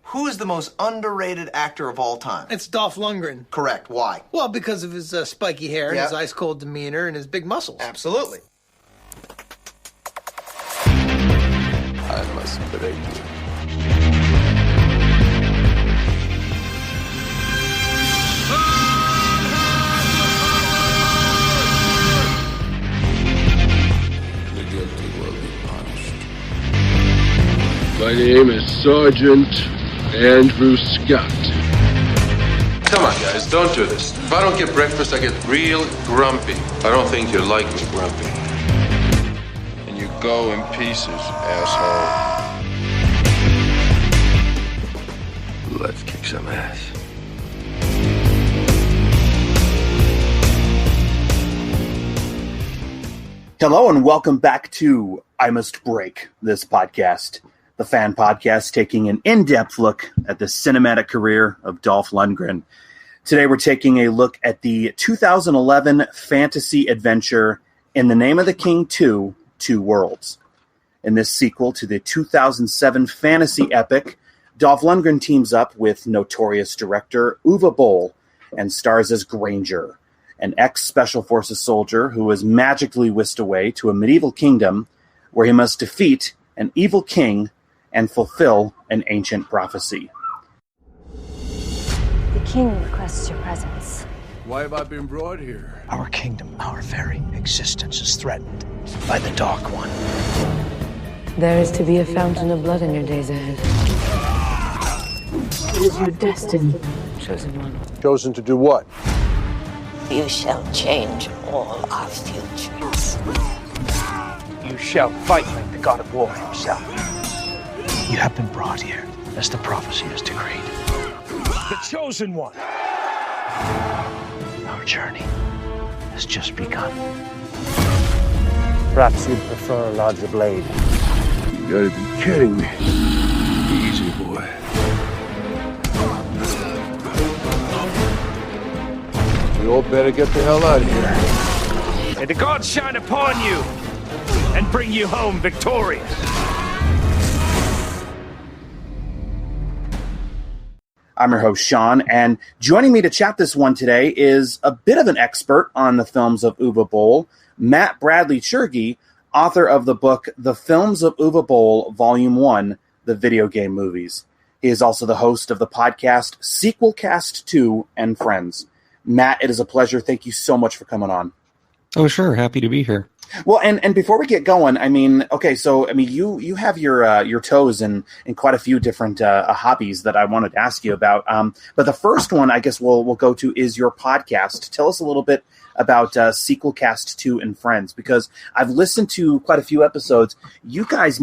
Who is the most underrated actor of all time? It's Dolph Lundgren. Correct. Why? Well, because of his spiky hair and his ice-cold demeanor and his big muscles. Absolutely. I must break you. The guilty will be punished. My name is Sergeant Andrew Scott. Come on, guys, don't do this. If I don't get breakfast, I get real grumpy. I don't think you like me grumpy. And you go in pieces, asshole. Let's kick some ass. Hello and welcome back to I Must Break This Podcast, the fan podcast taking an in-depth look at the cinematic career of Dolph Lundgren. Today we're taking a look at the 2011 fantasy adventure In the Name of the King 2, Two Worlds. In this sequel to the 2007 fantasy epic, Dolph Lundgren teams up with notorious director Uwe Boll and stars as Granger, an ex-Special Forces soldier who is magically whisked away to a medieval kingdom where he must defeat an evil king and fulfill an ancient prophecy. The king requests your presence. Why have I been brought here? Our kingdom, our very existence is threatened by the Dark One. There is to be a fountain of blood in your days ahead. It is your destiny, chosen one. Chosen to do what? You shall change all our futures. You shall fight like the god of war himself. You have been brought here as the prophecy has decreed. The chosen one. Our journey has just begun. Perhaps you'd prefer a larger blade. You gotta be kidding me. Easy, boy. We all better get the hell out of here. May the gods shine upon you and bring you home victorious. I'm your host, Sean, and joining me to chat this one today is a bit of an expert on the films of Uwe Boll, Matt Bradley-Tschirgi, author of the book The Films of Uwe Boll, Volume 1, The Video Game Movies. He is also the host of the podcast Sequelcast2 and Friends. Matt, it is a pleasure. Thank you so much for coming on. Oh, sure. Happy to be here. Well, and before we get going, you have your toes in quite a few different hobbies that I wanted to ask you about. But the first one, I guess we'll go to is your podcast. Tell us a little bit about Sequelcast2 and Friends, because I've listened to quite a few episodes. You guys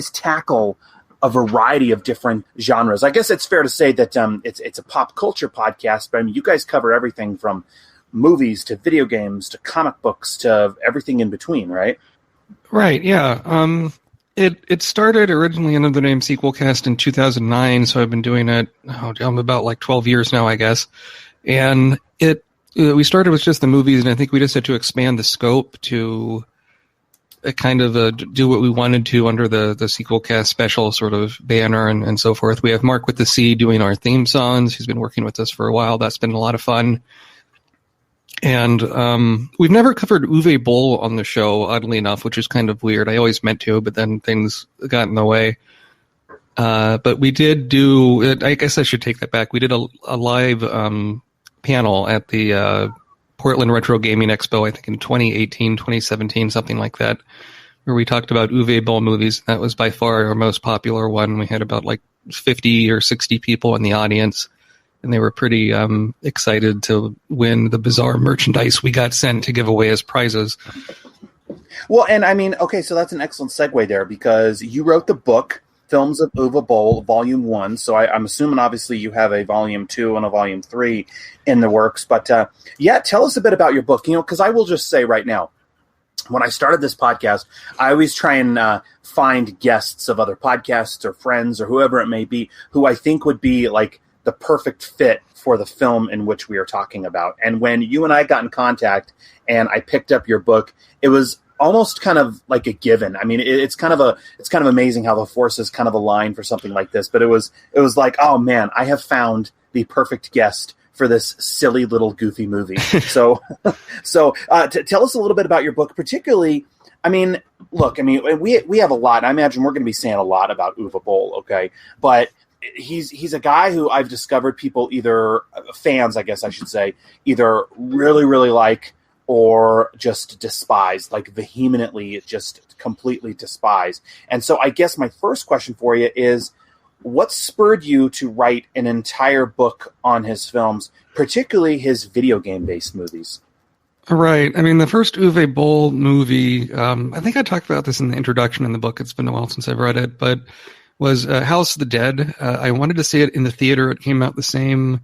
tackle a variety of different genres. I guess it's fair to say that it's a pop culture podcast, but I mean, you guys cover everything from movies to video games to comic books to everything in between, right? Right, yeah. It started originally under the name Sequelcast in 2009, so I've been doing it I'm about like 12 years now, I guess. And we started with just the movies, and I think we just had to expand the scope to kind of do what we wanted to under the Sequelcast special sort of banner and so forth. We have Mark with the C doing our theme songs. He's been working with us for a while. That's been a lot of fun. And we've never covered Uwe Boll on the show, oddly enough, which is kind of weird. I always meant to, but then things got in the way. But we did I guess I should take that back. We did a live panel at the Portland Retro Gaming Expo, I think in 2018, 2017, something like that, where we talked about Uwe Boll movies. That was by far our most popular one. We had about like 50 or 60 people in the audience, and they were pretty excited to win the bizarre merchandise we got sent to give away as prizes. Well, and I mean, okay, so that's an excellent segue there, because you wrote the book, Films of Uwe Boll, Volume 1, so I'm assuming obviously you have a Volume 2 and a Volume 3 in the works, but tell us a bit about your book, because I will just say right now, when I started this podcast, I always try and find guests of other podcasts or friends or whoever it may be who I think would be like the perfect fit for the film in which we are talking about. And when you and I got in contact and I picked up your book, it was almost kind of like a given. I mean, it's kind of amazing how the forces kind of align for something like this. But it was like, oh man, I have found the perfect guest for this silly little goofy movie. So tell us a little bit about your book, particularly. I mean, look, we have a lot. I imagine we're going to be saying a lot about Uwe Boll, okay? But he's a guy who I've discovered people either fans, I guess I should say, either really, really like or just despise, like vehemently, just completely despise. And so I guess my first question for you is, what spurred you to write an entire book on his films, particularly his video game-based movies? Right. I mean, the first Uwe Boll movie, I think I talked about this in the introduction in the book. It's been a while since I've read it, but was House of the Dead. I wanted to see it in the theater. It came out the same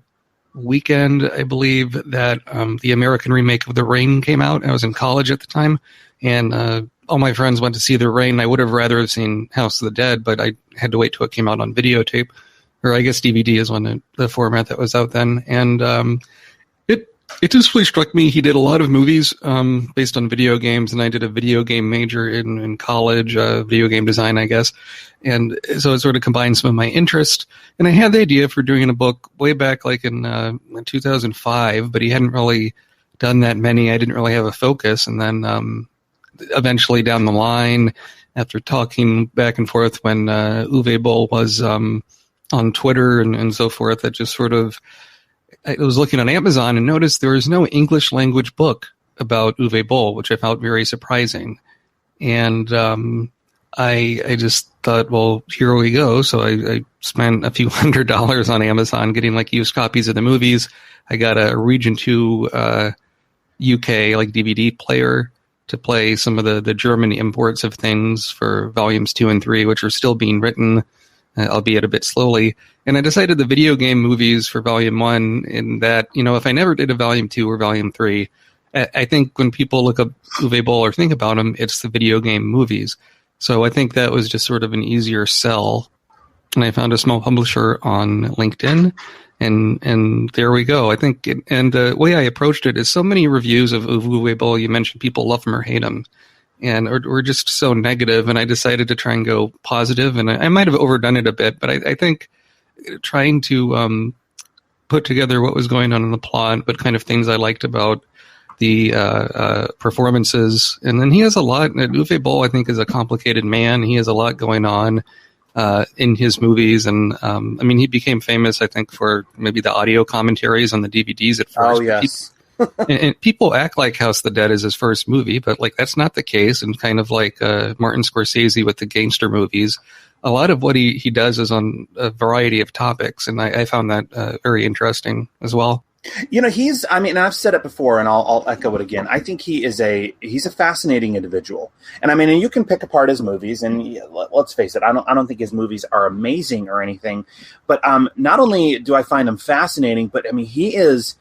weekend, I believe, that the American remake of The Ring came out. I was in college at the time, and all my friends went to see The Ring. I would have rather seen House of the Dead, but I had to wait till it came out on videotape, or I guess DVD is the format that was out then. And it just really struck me. He did a lot of movies based on video games, and I did a video game major in college, video game design, I guess. And so it sort of combined some of my interest. And I had the idea for doing a book way back like in 2005, but he hadn't really done that many. I didn't really have a focus. And then eventually down the line, after talking back and forth when Uwe Boll was on Twitter and so forth, that just sort of, I was looking on Amazon and noticed there was no English language book about Uwe Boll, which I found very surprising. And I just thought, well, here we go. So I spent a few $100s on Amazon getting like used copies of the movies. I got a Region 2 UK like DVD player to play some of the German imports of things for volumes 2 and 3, which are still being written, albeit a bit slowly. And I decided the video game movies for volume 1, in that, if I never did a volume 2 or volume 3, I think when people look up Uwe Boll or think about him, it's the video game movies. So I think that was just sort of an easier sell. And I found a small publisher on LinkedIn, and there we go. I think, the way I approached it is so many reviews of Uwe Boll, you mentioned people love him or hate him, and or just so negative, and I decided to try and go positive, and I might have overdone it a bit, but I think trying to put together what was going on in the plot, but kind of things I liked about the performances. And then he has a lot. Uwe Boll, I think, is a complicated man. He has a lot going on in his movies. And he became famous, I think, for maybe the audio commentaries on the DVDs at first. Oh, yes. And people act like House of the Dead is his first movie, but like that's not the case. And kind of like Martin Scorsese with the gangster movies, a lot of what he does is on a variety of topics, and I found that very interesting as well. I've said it before, and I'll echo it again. I think he's a fascinating individual, and you can pick apart his movies, and let's face it, I don't think his movies are amazing or anything, but not only do I find him fascinating, but he is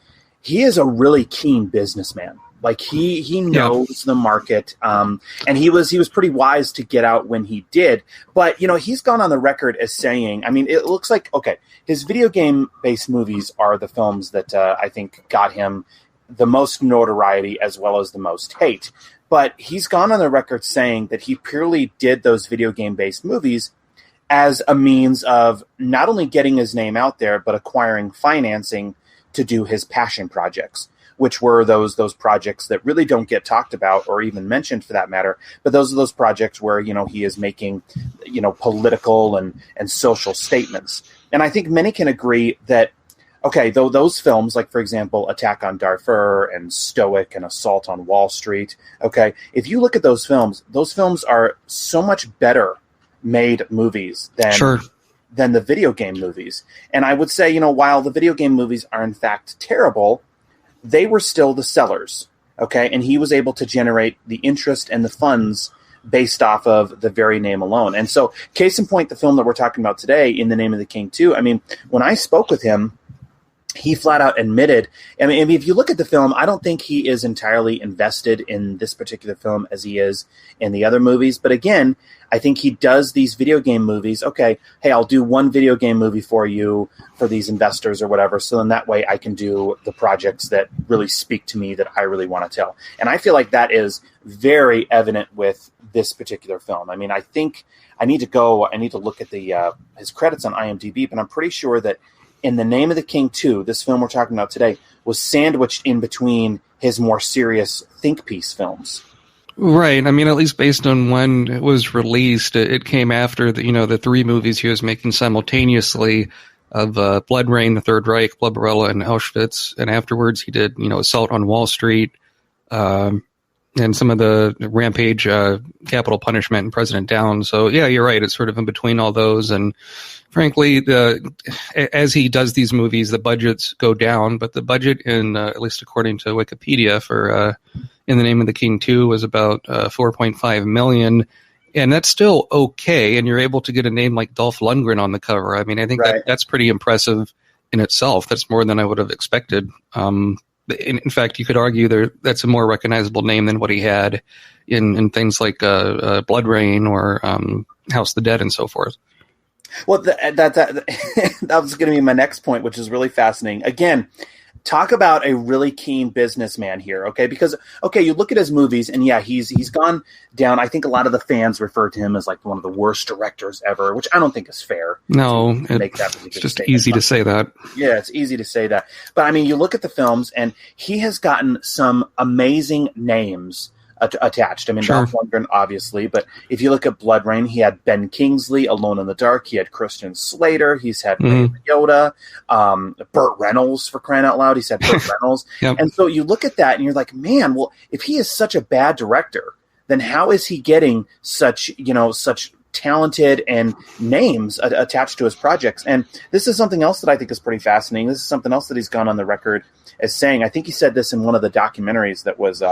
a really keen businessman. Like he knows the market, and he was pretty wise to get out when he did. But he's gone on the record as saying, it looks like his video game based movies are the films that I think got him the most notoriety as well as the most hate. But he's gone on the record saying that he purely did those video game based movies as a means of not only getting his name out there, but acquiring financing to do his passion projects, which were those projects that really don't get talked about or even mentioned for that matter. But those are those projects where, he is making, political and social statements. And I think many can agree that, though those films, like, for example, Attack on Darfur and Stoic and Assault on Wall Street, if you look at those films are so much better made movies than the video game movies. And I would say, while the video game movies are in fact terrible, they were still the sellers, and he was able to generate the interest and the funds based off of the very name alone. And so, case in point, the film that we're talking about today, In the Name of the King 2, when I spoke with him, he flat out admitted, I mean, if you look at the film, I don't think he is entirely invested in this particular film as he is in the other movies. But again, I think he does these video game movies. Okay, hey, I'll do one video game movie for you for these investors or whatever. So then that way I can do the projects that really speak to me that I really want to tell. And I feel like that is very evident with this particular film. I mean, I think I need to look at his credits on IMDb, but I'm pretty sure that In the Name of the King 2, this film we're talking about today, was sandwiched in between his more serious think piece films. Right. I mean, at least based on when it was released, it came after the three movies he was making simultaneously of Blood Rain, The Third Reich, Barbarella, and Auschwitz. And afterwards he did, Assault on Wall Street, and some of the Rampage, Capital Punishment, and President Down. So, yeah, you're right. It's sort of in between all those. And frankly, as he does these movies, the budgets go down. But the budget, at least according to Wikipedia, for In the Name of the King 2 was about $4.5 million. And that's still okay. And you're able to get a name like Dolph Lundgren on the cover. I mean, I think that's pretty impressive in itself. That's more than I would have expected. In fact, you could argue that's a more recognizable name than what he had in things like Blood Rain or House of the Dead and so forth. Well, that was going to be my next point, which is really fascinating. Again, talk about a really keen businessman here, okay? Because, okay, you look at his movies, and yeah, he's gone down. I think a lot of the fans refer to him as like one of the worst directors ever, which I don't think is fair. No, it's just easy to say that. Yeah, it's easy to say that. But, I mean, you look at the films, and he has gotten some amazing names attached. I mean, Dolph Lundgren, obviously, but if you look at Blood Rain, he had Ben Kingsley, Alone in the Dark. He had Christian Slater. He's had Ray Liotta, Burt Reynolds, for crying out loud. He's had Burt Reynolds. Yep. And so you look at that and you're like, man, well, if he is such a bad director, then how is he getting such talented and names attached to his projects? And this is something else that I think is pretty fascinating. This is something else that he's gone on the record as saying. I think he said this in one of the documentaries that was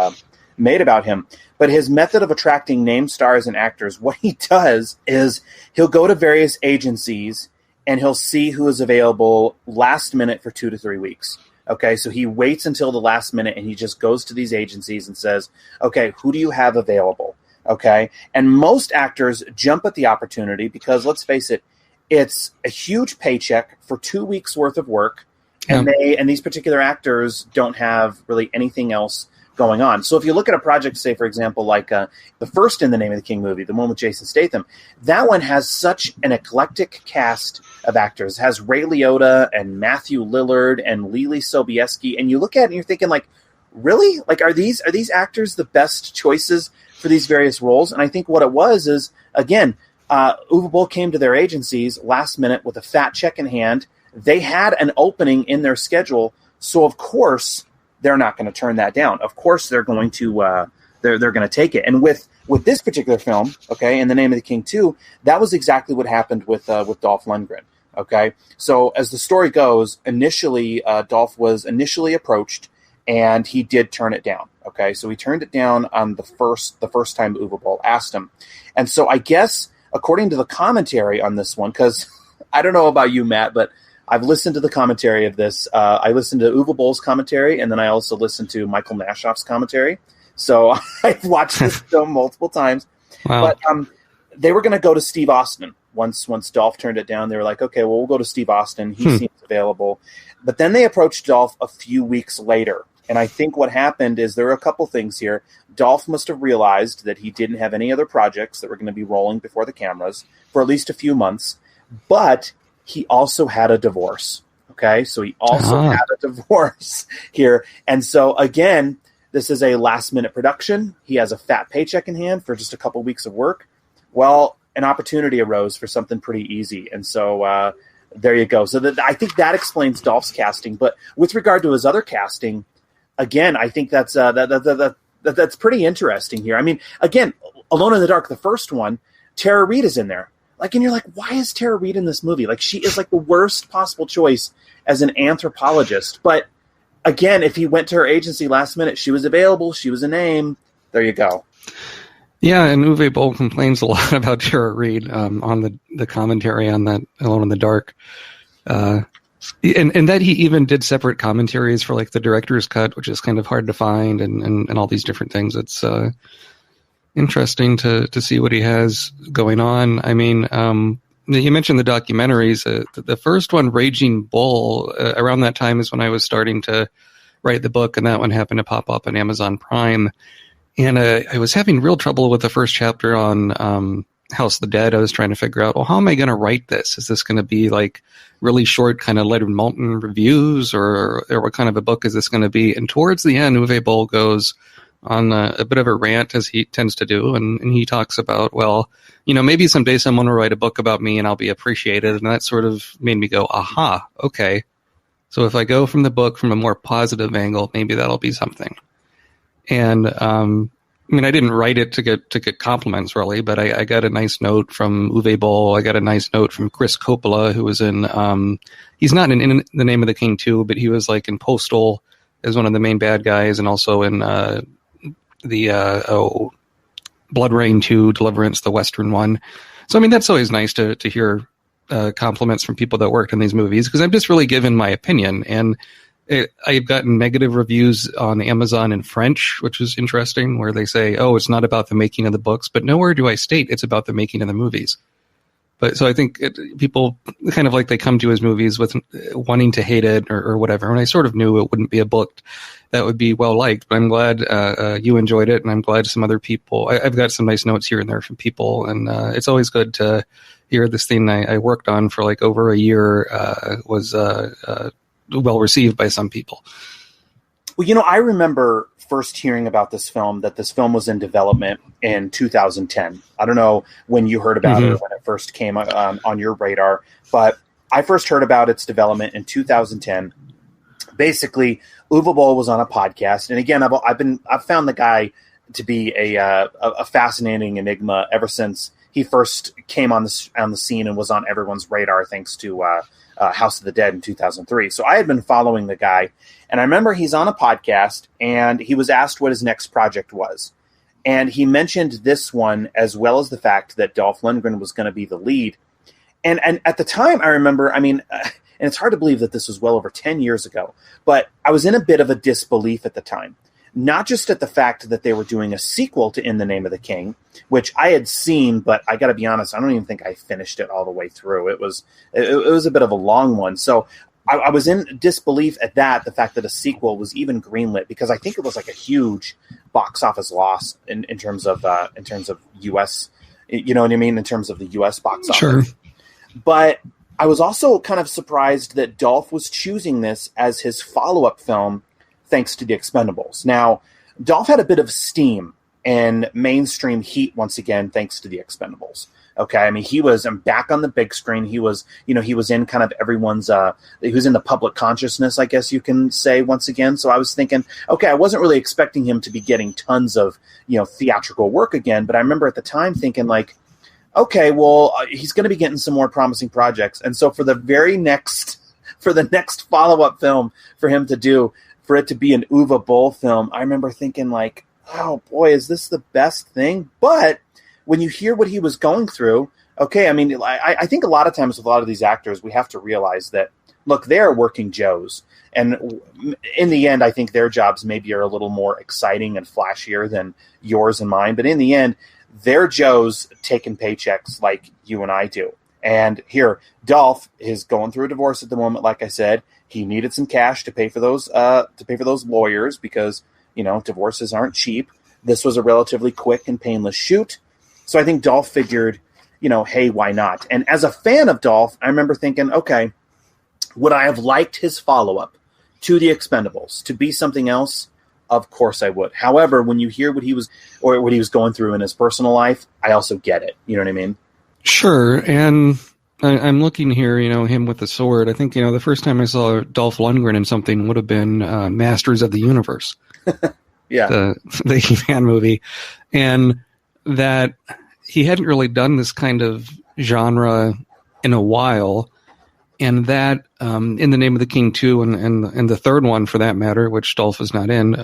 made about him. But his method of attracting name stars and actors, what he does is he'll go to various agencies and he'll see who is available last minute for 2 to 3 weeks. Okay, so he waits until the last minute and he just goes to these agencies and says, okay, who do you have available? Okay, and most actors jump at the opportunity because, let's face it, it's a huge paycheck for 2 weeks worth of work, and these particular actors don't have really anything else going on. So if you look at a project, say, for example, like the first In the Name of the King movie, the one with Jason Statham, that one has such an eclectic cast of actors. It has Ray Liotta and Matthew Lillard and Lily Sobieski, and you look at it and you're thinking, like, really? Like, are these actors the best choices for these various roles? And I think what it was is, again, Uwe Boll came to their agencies last minute with a fat check in hand. They had an opening in their schedule, so of course they're not going to turn that down. Of course, they're going to they're going to take it. And with this particular film, okay, In the Name of the King 2, that was exactly what happened with Dolph Lundgren. Okay, so as the story goes, initially Dolph was initially approached, and he did turn it down. Okay, so he turned it down on the first time Uwe Boll asked him. And so I guess according to the commentary on this one, because I don't know about you, Matt, but I've listened to the commentary of this. I listened to Uwe Boll's commentary, and then I also listened to Michael Nashoff's commentary. So I've watched this film multiple times. Wow. But they were going to go to Steve Austin once Dolph turned it down. They were like, okay, well, we'll go to Steve Austin. He seems available. But then they approached Dolph a few weeks later. And I think what happened is there are a couple things here. Dolph must have realized that he didn't have any other projects that were going to be rolling before the cameras for at least a few months. But he also had a divorce, okay? So he also had a divorce here. And so, again, this is a last-minute production. He has a fat paycheck in hand for just a couple weeks of work. Well, an opportunity arose for something pretty easy. And so there you go. So I think that explains Dolph's casting. But with regard to his other casting, again, I think that's pretty interesting here. I mean, again, Alone in the Dark, the first one, Tara Reid is in there. Like, and you're like, why is Tara Reid in this movie? Like, she is like the worst possible choice as an anthropologist. But again, if he went to her agency last minute, she was available, she was a name. There you go. Yeah, and Uwe Boll complains a lot about Tara Reid on the commentary on that Alone in the Dark. And that he even did separate commentaries for like the director's cut, which is kind of hard to find, and all these different things. It's interesting to see what he has going on. I mean, you mentioned the documentaries. The first one, Raging Bull, around that time is when I was starting to write the book, and that one happened to pop up on Amazon Prime. And I was having real trouble with the first chapter on House of the Dead. I was trying to figure out, well, how am I going to write this? Is this going to be like really short kind of Leonard Maltin reviews, or what kind of a book is this going to be? And towards the end, Uwe Boll goes on a bit of a rant, as he tends to do, and he talks about, well, maybe someday someone will write a book about me and I'll be appreciated. And that sort of made me go, aha, okay. So if I go from the book from a more positive angle, maybe that'll be something. And I didn't write it to get compliments, really, but I got a nice note from Uwe Boll. I got a nice note from Chris Coppola, who was in he's not in The Name of the King 2, but he was like in Postal as one of the main bad guys, and also in Blood Rain 2, Deliverance, the Western one. So, that's always nice to hear compliments from people that worked in these movies, because I'm just really giving my opinion. And I've gotten negative reviews on Amazon in French, which is interesting, where they say, oh, it's not about the making of the books, but nowhere do I state it's about the making of the movies. But so I think people kind of like they come to his movies with wanting to hate it or whatever. And I sort of knew it wouldn't be a book that would be well liked, but I'm glad you enjoyed it, and I'm glad some other people. I've got some nice notes here and there from people, and it's always good to hear this thing I worked on for like over a year was well received by some people. Well, I remember first hearing about this film, that this film was in development in 2010. I don't know when you heard about it or when it first came on your radar, but I first heard about its development in 2010. Basically, Uwe Boll was on a podcast, and again, I've found the guy to be a fascinating enigma ever since he first came on the scene and was on everyone's radar, thanks to House of the Dead in 2003. So I had been following the guy, and I remember he's on a podcast, and he was asked what his next project was. And he mentioned this one, as well as the fact that Dolph Lundgren was going to be the lead. And at the time, I remember, and it's hard to believe that this was well over 10 years ago, but I was in a bit of a disbelief at the time. Not just at the fact that they were doing a sequel to In the Name of the King, which I had seen, but I got to be honest, I don't even think I finished it all the way through. It was a bit of a long one. So I was in disbelief at the fact that a sequel was even greenlit, because I think it was like a huge box office loss in terms of US, you know what I mean, in terms of the US box office. Sure. But I was also kind of surprised that Dolph was choosing this as his follow-up film, thanks to the Expendables. Now, Dolph had a bit of steam and mainstream heat once again, thanks to the Expendables. Okay, he was back on the big screen. He was, he was in kind of everyone's, he was in the public consciousness, I guess you can say, once again. So I was thinking, okay, I wasn't really expecting him to be getting tons of, theatrical work again. But I remember at the time thinking like, okay, well, he's going to be getting some more promising projects. And so for the next follow-up film for him to do, for it to be an Uwe Boll film, I remember thinking like, oh boy, is this the best thing? But when you hear what he was going through, okay, I think a lot of times with a lot of these actors, we have to realize that, look, they're working Joes. And in the end, I think their jobs maybe are a little more exciting and flashier than yours and mine. But in the end, they're Joes taking paychecks like you and I do. And here, Dolph is going through a divorce at the moment, like I said. He needed some cash to pay for those lawyers, because divorces aren't cheap. This was a relatively quick and painless shoot, so I think Dolph figured, hey, why not? And as a fan of Dolph, I remember thinking, okay, would I have liked his follow-up to the Expendables to be something else? Of course I would. However, when you hear what he was going through in his personal life, I also get it. You know what I mean? Sure, and I'm looking here, him with the sword. I think, the first time I saw Dolph Lundgren in something would have been Masters of the Universe. Yeah. The He-Man movie. And that he hadn't really done this kind of genre in a while. And that In the Name of the King 2 and the third one, for that matter, which Dolph is not in,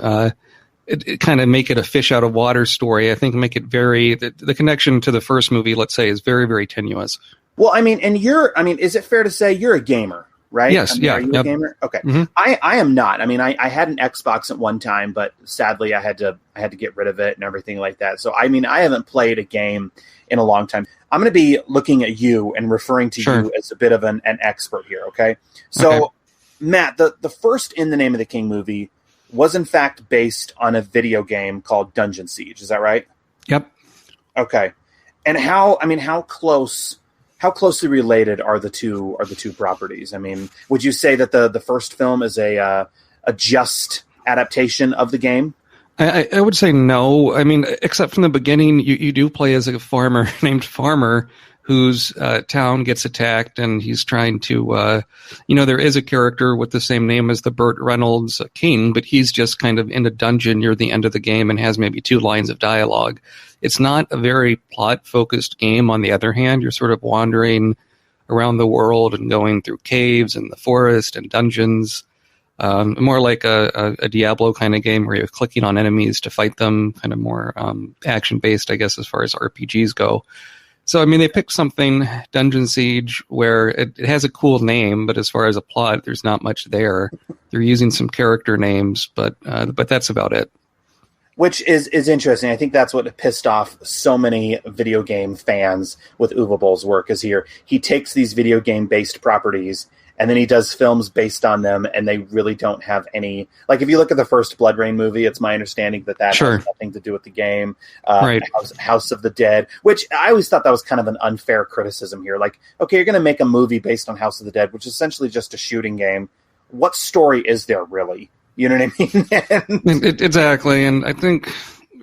it kind of make it a fish out of water story. I think make it the connection to the first movie, let's say, is very, very tenuous. Well, and is it fair to say you're a gamer? right? Yes, yeah. Are you a gamer? Okay. Mm-hmm. I am not. I mean, I had an Xbox at one time, but sadly I had to get rid of it and everything like that. So, I mean, I haven't played a game in a long time. I'm going to be looking at you and referring to you as a bit of an expert here, okay? So, Matt, the first In the Name of the King movie was in fact based on a video game called Dungeon Siege. Is that right? Yep. Okay. And how closely related are the two properties? I mean, would you say that the first film is a just adaptation of the game? I would say no. I mean, except from the beginning, you do play as a farmer named Farmer whose town gets attacked, and he's trying to, there is a character with the same name as the Burt Reynolds king, but he's just kind of in a dungeon near the end of the game and has maybe 2 lines of dialogue. It's not a very plot-focused game, on the other hand. You're sort of wandering around the world and going through caves and the forest and dungeons. More like a Diablo kind of game where you're clicking on enemies to fight them, kind of more action-based, I guess, as far as RPGs go. So, I mean, they picked something, Dungeon Siege, where it has a cool name, but as far as a plot, there's not much there. They're using some character names, but that's about it. Which is interesting. I think that's what pissed off so many video game fans with Uwe Boll's work, is he takes these video game-based properties and then he does films based on them, and they really don't have any... Like, if you look at the first Blood Rain movie, it's my understanding that has nothing to do with the game. Right. House of the Dead, which I always thought that was kind of an unfair criticism here. Like, okay, you're going to make a movie based on House of the Dead, which is essentially just a shooting game. What story is there, really? You know what I mean? Exactly, and I think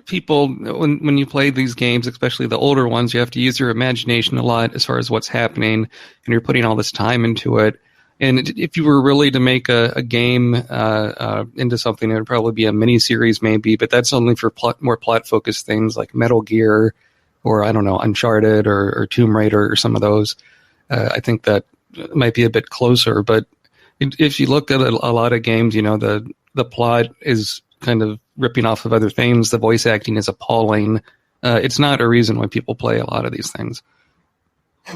people, when you play these games, especially the older ones, you have to use your imagination a lot as far as what's happening, and you're putting all this time into it. And if you were really to make a game into something, it would probably be a mini-series maybe, but that's only for more plot-focused things like Metal Gear or, I don't know, Uncharted or Tomb Raider or some of those. I think that might be a bit closer, but if you look at a lot of games, the plot is kind of ripping off of other things. The voice acting is appalling. It's not a reason why people play a lot of these things.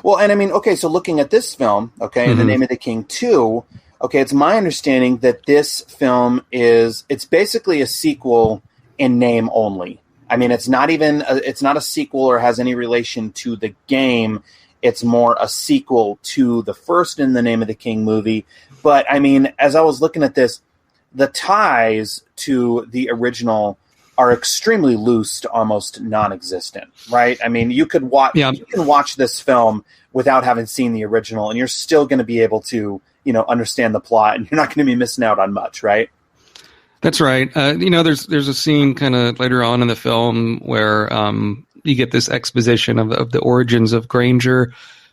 Well, and I mean, okay, so looking at this film, okay, In the Name of the King 2, okay, it's my understanding that this film it's basically a sequel in name only. I mean, it's not a sequel or has any relation to the game. It's more a sequel to the first In the Name of the King movie. But, I mean, as I was looking at this, the ties to the original are extremely loose to almost non-existent, right? I mean, you can watch this film without having seen the original, and you're still going to be able to, understand the plot, and you're not going to be missing out on much, right? That's right. There's a scene kind of later on in the film where you get this exposition of the origins of Granger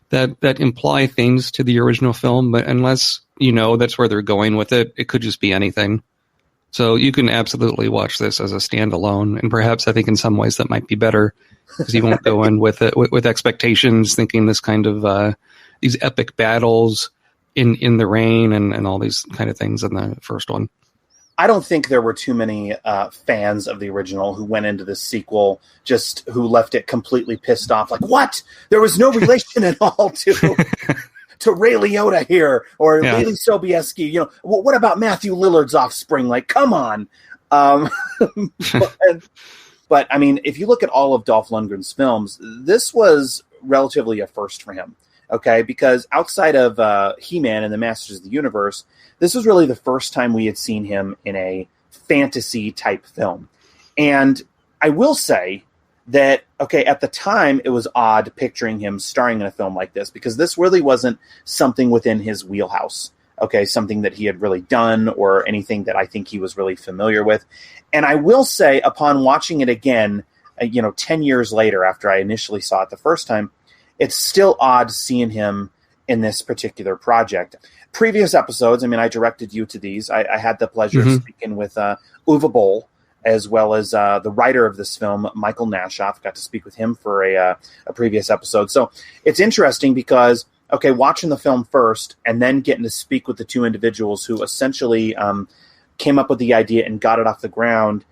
that imply things to the original film, but unless that's where they're going with it, it could just be anything. So you can absolutely watch this as a standalone, and perhaps I think in some ways that might be better because you won't go in with expectations, thinking this kind of these epic battles in the rain and all these kind of things in the first one. I don't think there were too many fans of the original who went into this sequel who left it completely pissed off. Like, what? There was no relation at all to Ray Liotta here or Leigh Sobieski. What about Matthew Lillard's offspring? Like, come on. But I mean, if you look at all of Dolph Lundgren's films, this was relatively a first for him. Okay, because outside of He-Man and the Masters of the Universe, this was really the first time we had seen him in a fantasy-type film. And I will say that, okay, at the time, it was odd picturing him starring in a film like this, because this really wasn't something within his wheelhouse, okay, something that he had really done or anything that I think he was really familiar with. And I will say, upon watching it again, 10 years later after I initially saw it the first time, it's still odd seeing him in this particular project. Previous episodes, I mean, I directed you to these. I had the pleasure of speaking with Uwe Boll, as well as the writer of this film, Michael Nashoff. Got to speak with him for a previous episode. So it's interesting because, okay, watching the film first and then getting to speak with the two individuals who essentially came up with the idea and got it off the ground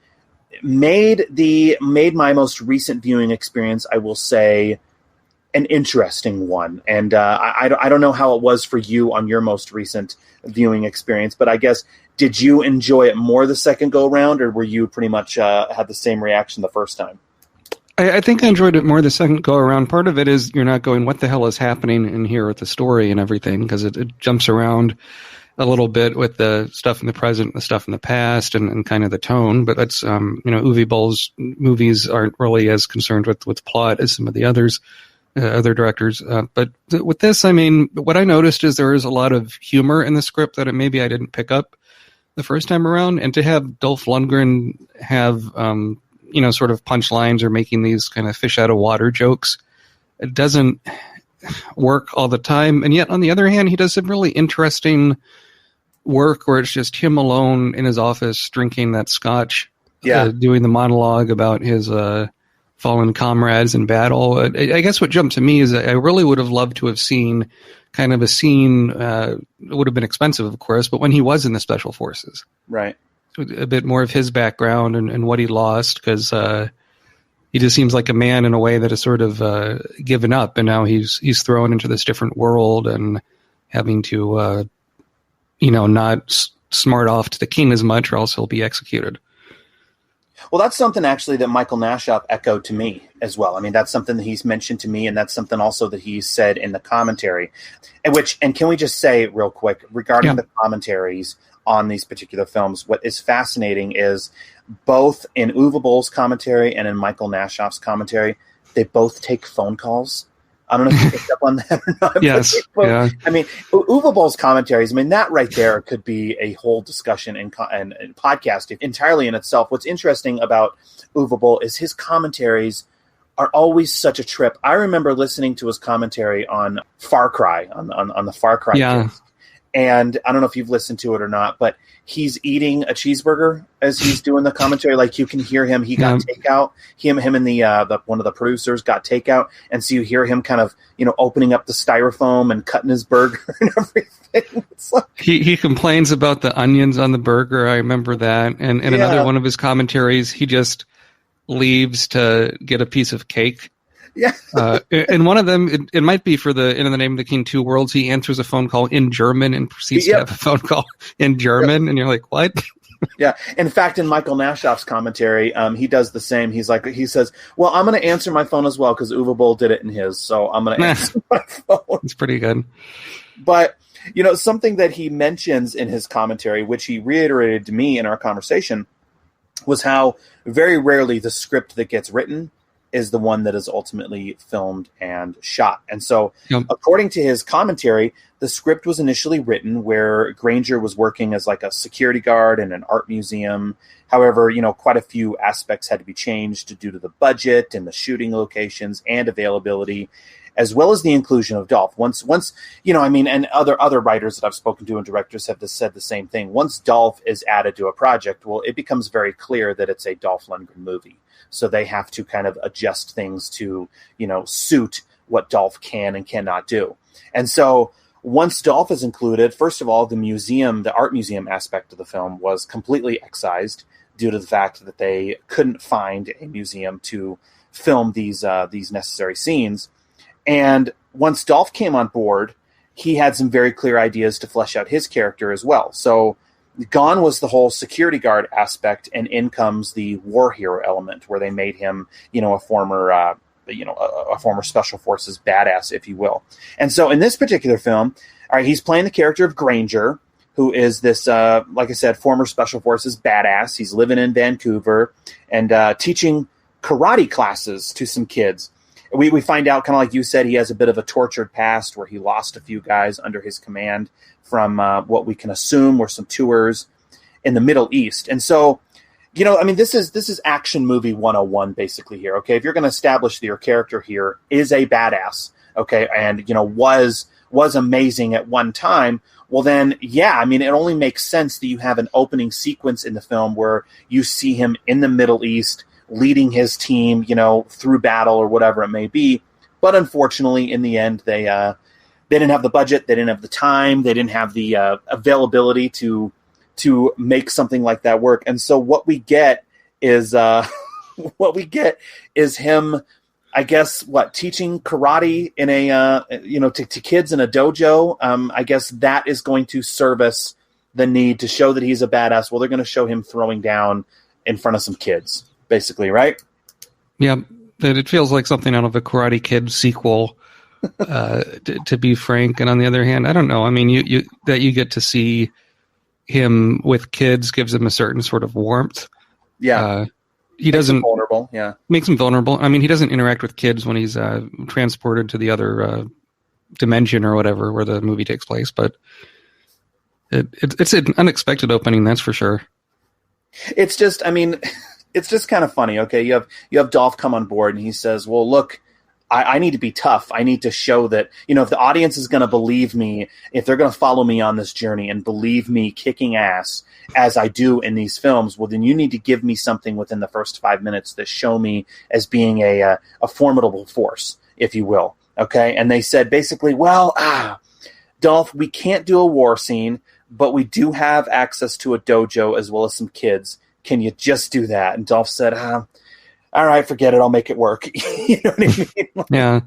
made my most recent viewing experience, I will say, an interesting one. And I don't know how it was for you on your most recent viewing experience, but I guess, did you enjoy it more the second go round, or were you pretty much had the same reaction the first time? I think I enjoyed it more the second go around. Part of it is you're not going, what the hell is happening in here with the story and everything, because it jumps around a little bit with the stuff in the present, the stuff in the past, and kind of the tone. But that's, Uwe Boll's movies aren't really as concerned with plot as some of the others, other directors. But with this, I mean, what I noticed is there is a lot of humor in the script that maybe I didn't pick up the first time around. And to have Dolph Lundgren have, sort of punchlines or making these kind of fish out of water jokes, it doesn't work all the time. And yet, on the other hand, he does some really interesting work where it's just him alone in his office drinking that scotch, doing the monologue about his fallen comrades in battle. I guess what jumped to me is I really would have loved to have seen kind of a scene, it would have been expensive, of course, but when he was in the Special Forces. Right. A bit more of his background and what he lost, because he just seems like a man in a way that is sort of given up, and now he's thrown into this different world and having to, not smart off to the king as much, or else he'll be executed. Well, that's something actually that Michael Nashoff echoed to me as well. I mean, that's something that he's mentioned to me, and that's something also that he said in the commentary. And can we just say real quick regarding the commentaries on these particular films, what is fascinating is both in Uwe Boll's commentary and in Michael Nashoff's commentary, they both take phone calls. I don't know if you picked up on that or not. Yes. Yeah. I mean, Uwe Boll's commentaries, I mean, that right there could be a whole discussion and podcast entirely in itself. What's interesting about Uwe Boll is his commentaries are always such a trip. I remember listening to his commentary on Far Cry, on the Far Cry disc. And I don't know if you've listened to it or not, but he's eating a cheeseburger as he's doing the commentary. Like, you can hear him. He got takeout. Him and the one of the producers got takeout, and so you hear him kind of opening up the styrofoam and cutting his burger and everything. It's like, he complains about the onions on the burger. I remember that. And in another one of his commentaries, he just leaves to get a piece of cake. Yeah. And one of them, it might be for In the Name of the King, Two Worlds. He answers a phone call in German and proceeds to have a phone call in German. And you're like, what? Yeah. In fact, in Michael Nashoff's commentary, he does the same. He says, well, I'm going to answer my phone as well because Uwe Boll did it in his. So I'm going to answer my phone. It's pretty good. But, something that he mentions in his commentary, which he reiterated to me in our conversation, was how very rarely the script that gets written is the one that is ultimately filmed and shot. And so, according to his commentary, the script was initially written where Granger was working as like a security guard in an art museum. However, quite a few aspects had to be changed due to the budget and the shooting locations and availability, as well as the inclusion of Dolph. Once, and other writers that I've spoken to and directors have said the same thing. Once Dolph is added to a project, well, it becomes very clear that it's a Dolph Lundgren movie. So they have to kind of adjust things to, suit what Dolph can and cannot do. And so once Dolph is included, first of all, the art museum aspect of the film was completely excised due to the fact that they couldn't find a museum to film these necessary scenes. And once Dolph came on board, he had some very clear ideas to flesh out his character as well. So gone was the whole security guard aspect, and in comes the war hero element, where they made him, a former special forces badass, if you will. And so in this particular film, all right, he's playing the character of Granger, who is this, like I said, former special forces badass. He's living in Vancouver and teaching karate classes to some kids. We find out, kind of like you said, he has a bit of a tortured past where he lost a few guys under his command from what we can assume were some tours in the Middle East. And so, this is action movie 101 basically here, okay? If you're going to establish that your character here is a badass, okay, and, was amazing at one time, well then, it only makes sense that you have an opening sequence in the film where you see him in the Middle East leading his team, through battle or whatever it may be. But unfortunately, in the end, they didn't have the budget, they didn't have the time, they didn't have the availability to make something like that work. And so what we get is him I guess teaching karate in a to kids in a dojo. I guess that is going to service the need to show that he's a badass. Well, they're going to show him throwing down in front of some kids, basically, right? Yeah, it feels like something out of a Karate Kid sequel. To be frank, and on the other hand, I don't know. I mean, you get to see him with kids gives him a certain sort of warmth. Yeah. He doesn't makes him vulnerable. Yeah, makes him vulnerable. I mean, he doesn't interact with kids when he's transported to the other dimension or whatever where the movie takes place. But it's an unexpected opening, that's for sure. It's just, I mean, it's just kind of funny. Okay, you have Dolph come on board, and he says, "Well, look, I need to be tough. I need to show that, if the audience is going to believe me, if they're going to follow me on this journey and believe me kicking ass as I do in these films, well, then you need to give me something within the first 5 minutes that show me as being a formidable force, if you will." Okay. And they said basically, well, Dolph, we can't do a war scene, but we do have access to a dojo as well as some kids. Can you just do that? And Dolph said, all right, forget it. I'll make it work. You know what I mean? Yeah.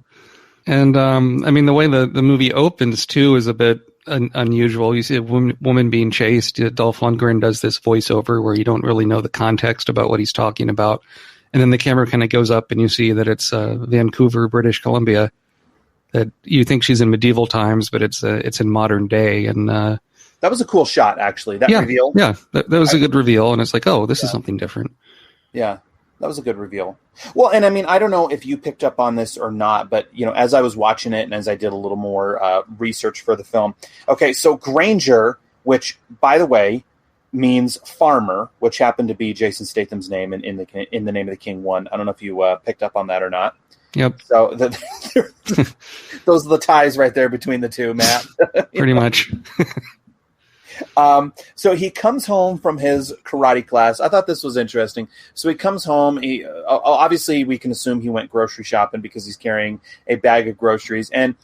And, I mean, the way the movie opens, too, is a bit unusual. You see a woman being chased. Dolph Lundgren does this voiceover where you don't really know the context about what he's talking about. And then the camera kind of goes up and you see that it's Vancouver, British Columbia. That you think she's in medieval times, but it's in modern day. And that was a cool shot, actually. That reveal. Yeah, that was a good reveal. And it's like, oh, this is something different. Yeah. That was a good reveal. Well, and I mean, I don't know if you picked up on this or not, but, as I was watching it and as I did a little more research for the film. Okay, so Granger, which, by the way, means farmer, which happened to be Jason Statham's name in the Name of the King 1. I don't know if you picked up on that or not. Yep. So those are the ties right there between the two, Matt. Pretty much. So he comes home from his karate class. I thought this was interesting. So he comes home. He obviously we can assume he went grocery shopping because he's carrying a bag of groceries. And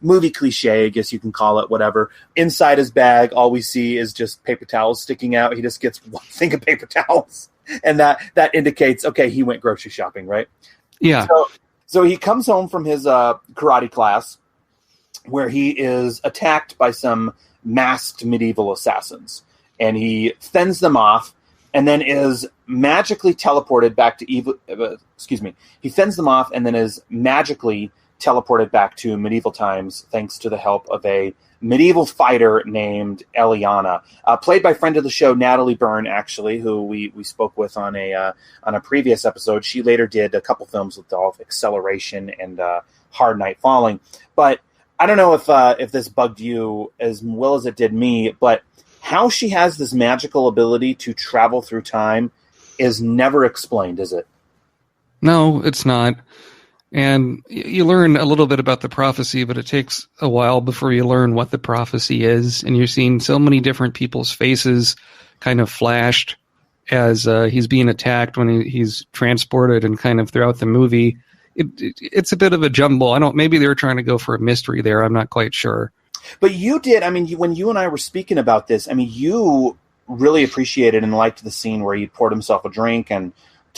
movie cliche, I guess you can call it, whatever. Inside his bag, all we see is just paper towels sticking out. He just gets one thing of paper towels, and that indicates he went grocery shopping, right? Yeah. So he comes home from his karate class, where he is attacked by some masked medieval assassins, and he fends them off and then is magically teleported back to he fends them off and then is magically teleported back to medieval times thanks to the help of a medieval fighter named Eliana, played by friend of the show Natalie Byrne, actually, who we spoke with on a previous episode. She later did a couple films with Dolph, Acceleration and Hard Night Falling. But I don't know if this bugged you as well as it did me, but how she has this magical ability to travel through time is never explained, is it? No, it's not. And you learn a little bit about the prophecy, but it takes a while before you learn what the prophecy is. And you're seeing so many different people's faces kind of flashed as he's being attacked when he's transported and kind of throughout the movie. It's a bit of a jumble. Maybe they were trying to go for a mystery there. I'm not quite sure. But you did. I mean, when you and I were speaking about this, I mean, you really appreciated and liked the scene where he poured himself a drink and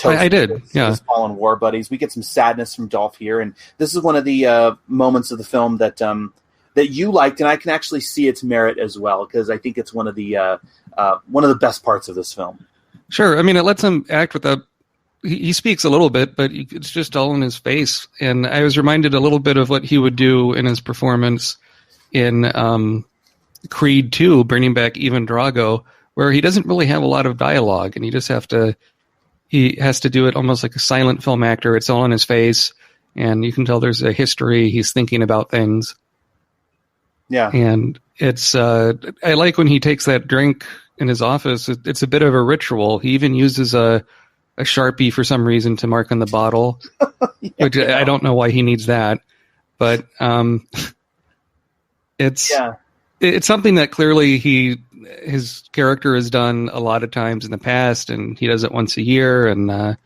I did. His fallen war buddies. We get some sadness from Dolph here, and this is one of the moments of the film that you liked, and I can actually see its merit as well because I think it's one of the best parts of this film. Sure. I mean, it lets him act without. He speaks a little bit, but it's just all in his face. And I was reminded a little bit of what he would do in his performance in Creed 2, bringing back Ivan Drago, where he doesn't really have a lot of dialogue, and he has to do it almost like a silent film actor. It's all in his face, and you can tell there's a history. He's thinking about things. Yeah. And it's I like when he takes that drink in his office. It's a bit of a ritual. He even uses a Sharpie for some reason to mark on the bottle, which I don't know why he needs that, but it's something that clearly his character has done a lot of times in the past, and he does it once a year, and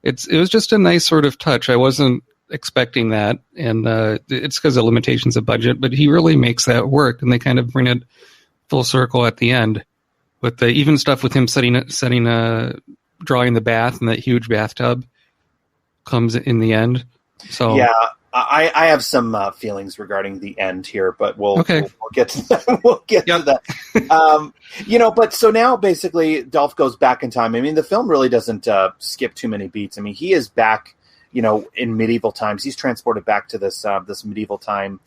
it was just a nice sort of touch. I wasn't expecting that, and it's because of limitations of budget, but he really makes that work, and they kind of bring it full circle at the end with the even stuff with him drawing the bath in that huge bathtub comes in the end. So yeah, I have some feelings regarding the end here, but we'll get to that. We'll get to that. But so now basically Dolph goes back in time. I mean, the film really doesn't skip too many beats. I mean, he is back, in medieval times. He's transported back to this medieval time.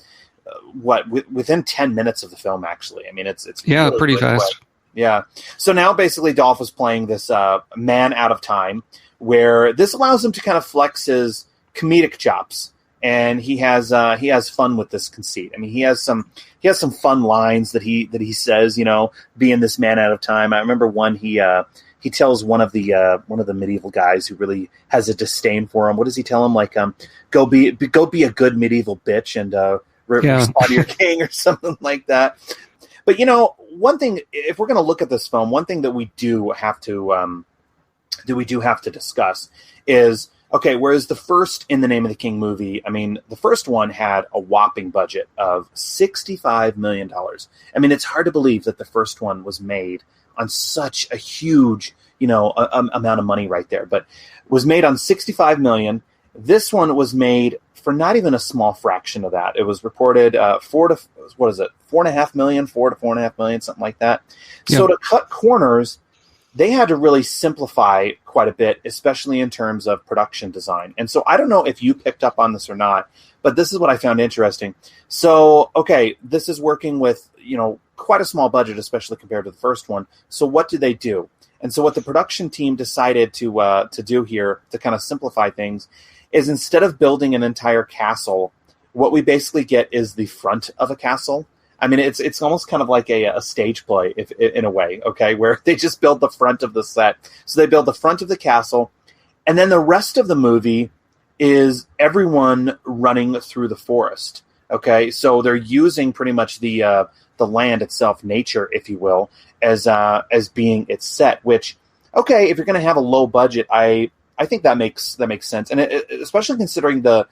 Within 10 minutes of the film, actually. I mean, it's really, pretty really fast. quick. Yeah. So now basically Dolph is playing this man out of time, where this allows him to kind of flex his comedic chops. And he has fun with this conceit. I mean, he has some fun lines that he says, being this man out of time. I remember one he tells one of the medieval guys who really has a disdain for him. What does he tell him? Like, go be a good medieval bitch and respond to your king or something like that. But one thing, if we're going to look at this film, one thing that we do have to discuss is. Okay, whereas the first In the Name of the King movie, I mean, the first one had a whopping budget of $65 million. I mean, it's hard to believe that the first one was made on such a huge, amount of money right there. But it was made on $65 million. This one was made for not even a small fraction of that. It was reported $4 to $4.5 million, something like that. Yeah. So to cut corners, they had to really simplify quite a bit, especially in terms of production design. And so I don't know if you picked up on this or not, but this is what I found interesting. So, okay, this is working with, quite a small budget, especially compared to the first one. So what do they do? And so what the production team decided to do here to kind of simplify things is instead of building an entire castle, what we basically get is the front of a castle. I mean, it's almost kind of like a stage play, if in a way, okay, where they just build the front of the set. So they build the front of the castle, and then the rest of the movie is everyone running through the forest, okay? So they're using pretty much the land itself, nature, if you will, as being its set, which, okay, if you're going to have a low budget, I think that makes sense. And especially considering the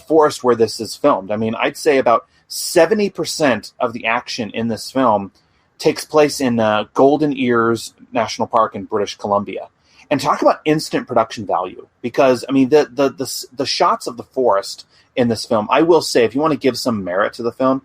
forest where this is filmed. I mean, I'd say about 70% of the action in this film takes place in Golden Ears National Park in British Columbia. And talk about instant production value, because I mean the shots of the forest in this film, I will say, if you want to give some merit to the film,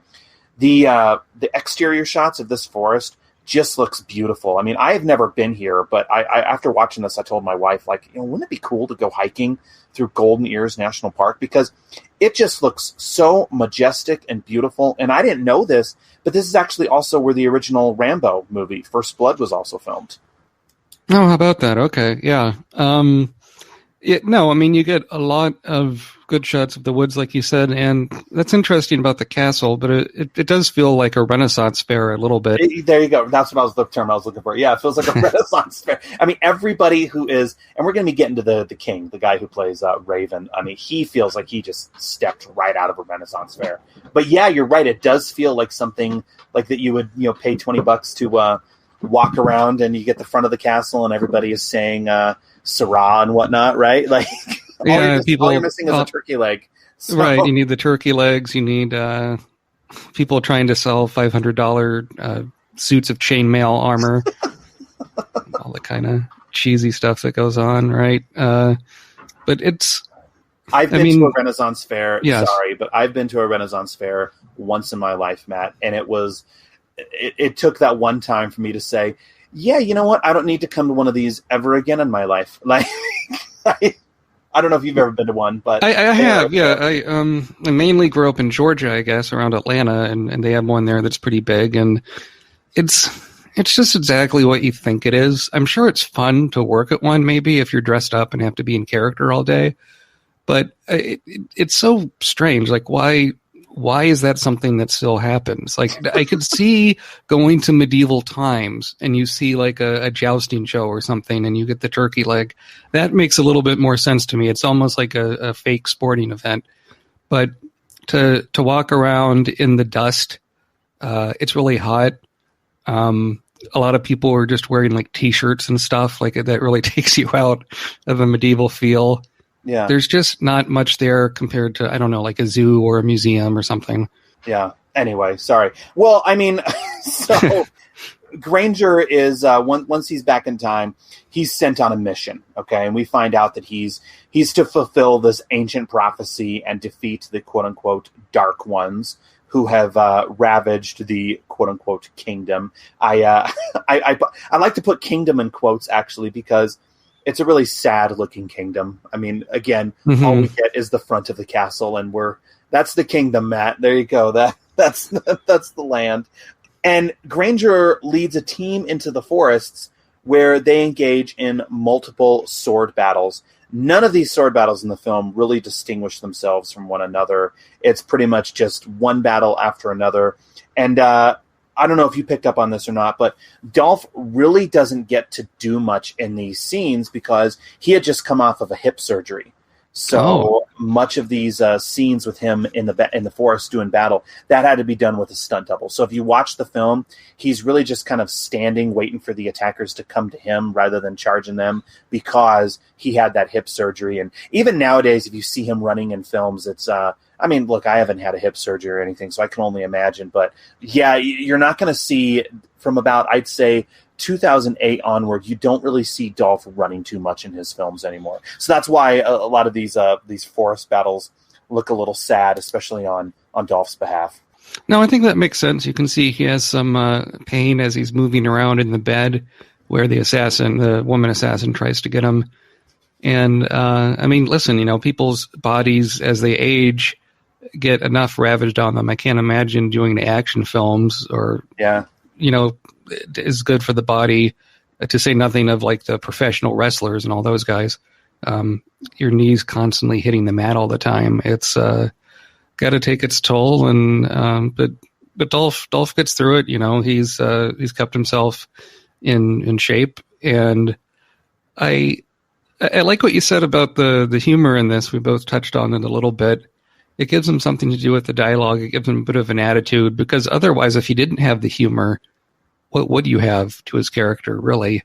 the exterior shots of this forest just looks beautiful. I mean, I have never been here, but I after watching this, I told my wife, like, wouldn't it be cool to go hiking through Golden Ears National Park, because it just looks so majestic and beautiful. And I didn't know this, but this is actually also where the original Rambo movie, First Blood, was also filmed. Oh, how about that? Okay, yeah. No, I mean, you get a lot of good shots of the woods, like you said, and that's interesting about the castle, but it does feel like a Renaissance fair a little bit. There you go. That's the term I was looking for. Yeah, it feels like a Renaissance fair. I mean, everybody who is, and we're going to be getting to the king, the guy who plays Raven. I mean, he feels like he just stepped right out of a Renaissance fair. But yeah, you're right. It does feel like something like that you would, pay $20 to walk around, and you get the front of the castle, and everybody is saying Syrah and whatnot, right? Like, all you're missing is a turkey leg. So. Right, you need the turkey legs. You need people trying to sell $500 suits of chainmail armor. All the kind of cheesy stuff that goes on, right? But it's... I've been to a Renaissance fair. Yes. Sorry, but I've been to a Renaissance fair once in my life, Matt, and it took that one time for me to say, yeah, you know what? I don't need to come to one of these ever again in my life. Like, I don't know if you've ever been to one, but I have. Yeah, I mainly grew up in Georgia, I guess, around Atlanta, and they have one there that's pretty big, and it's just exactly what you think it is. I'm sure it's fun to work at one, maybe if you're dressed up and have to be in character all day, but it's so strange. Like, why is that something that still happens? Like, I could see going to medieval times and you see like a jousting show or something and you get the turkey leg. That makes a little bit more sense to me. It's almost like a fake sporting event. But to walk around in the dust, it's really hot. A lot of people are just wearing like T-shirts and stuff. Like, that really takes you out of a medieval feel. Yeah. There's just not much there compared to, I don't know, like a zoo or a museum or something. Yeah. Anyway, sorry. Well, I mean, so Granger is once he's back in time, he's sent on a mission. Okay, and we find out that he's to fulfill this ancient prophecy and defeat the quote unquote Dark Ones who have ravaged the quote unquote kingdom. I like to put kingdom in quotes actually because it's a really sad looking kingdom. I mean, again, all we get is the front of the castle, and that's the kingdom, Matt. There you go. That's the land. And Granger leads a team into the forests where they engage in multiple sword battles. None of these sword battles in the film really distinguish themselves from one another. It's pretty much just one battle after another. And I don't know if you picked up on this or not, but Dolph really doesn't get to do much in these scenes because he had just come off of a hip surgery. So much of these scenes with him in the forest doing battle, that had to be done with a stunt double. So if you watch the film, he's really just kind of standing, waiting for the attackers to come to him rather than charging them because he had that hip surgery. And even nowadays, if you see him running in films, it's I mean, look, I haven't had a hip surgery or anything, so I can only imagine. But yeah, you're not going to see from about, I'd say, 2008 onward, you don't really see Dolph running too much in his films anymore. So that's why a lot of these forest battles look a little sad, especially on Dolph's behalf. No, I think that makes sense. You can see he has some pain as he's moving around in the bed where the woman assassin tries to get him. And I mean, listen, people's bodies as they age get enough ravaged on them. I can't imagine doing action films or is good for the body, to say nothing of like the professional wrestlers and all those guys. Your knees constantly hitting the mat all the time. It's got to take its toll. And but Dolph gets through it. He's kept himself in shape. And I like what you said about the humor in this. We both touched on it a little bit. It gives him something to do with the dialogue. It gives him a bit of an attitude, because otherwise, if he didn't have the humor, what would you have to his character, really?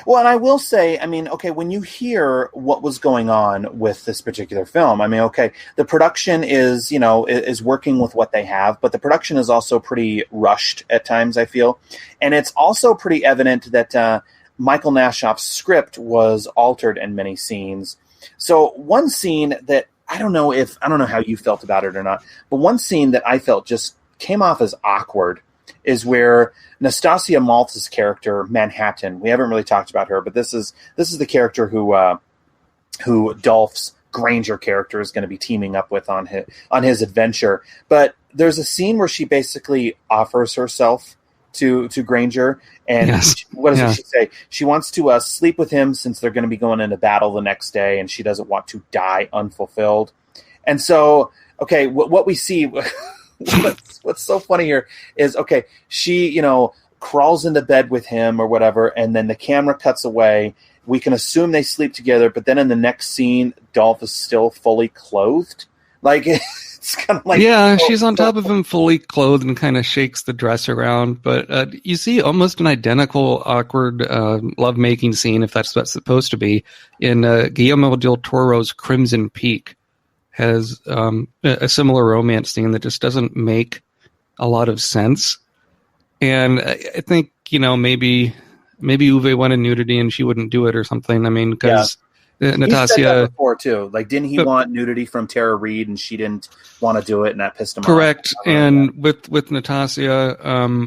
Well, and I will say, I mean, okay, when you hear what was going on with this particular film, I mean, okay, the production is, is working with what they have, but the production is also pretty rushed at times, I feel. And it's also pretty evident that Michael Nashoff's script was altered in many scenes. So one scene that, I don't know how you felt about it or not, but one scene that I felt just came off as awkward is where Nastasia Maltz's character, Manhattan, we haven't really talked about her, but this is the character who Dolph's Granger character is going to be teaming up with on his adventure. But there's a scene where she basically offers herself to Granger, and yes. What does she say? She wants to sleep with him since they're going to be going into battle the next day, and she doesn't want to die unfulfilled. And so, okay, what we see... What's so funny here is, okay, she, crawls into bed with him or whatever, and then the camera cuts away. We can assume they sleep together, but then in the next scene, Dolph is still fully clothed. Like, it's kind of like... Yeah, she's on top of him fully clothed and kind of shakes the dress around. But you see almost an identical, awkward lovemaking scene, if that's what it's supposed to be, in Guillermo del Toro's Crimson Peak. Has a similar romance scene that just doesn't make a lot of sense. And I think, maybe Uwe wanted nudity and she wouldn't do it or something. I mean, because Natasha... He said that before, too. Like, didn't he want nudity from Tara Reid and she didn't want to do it, and that pissed him off? Correct. And with Natasha,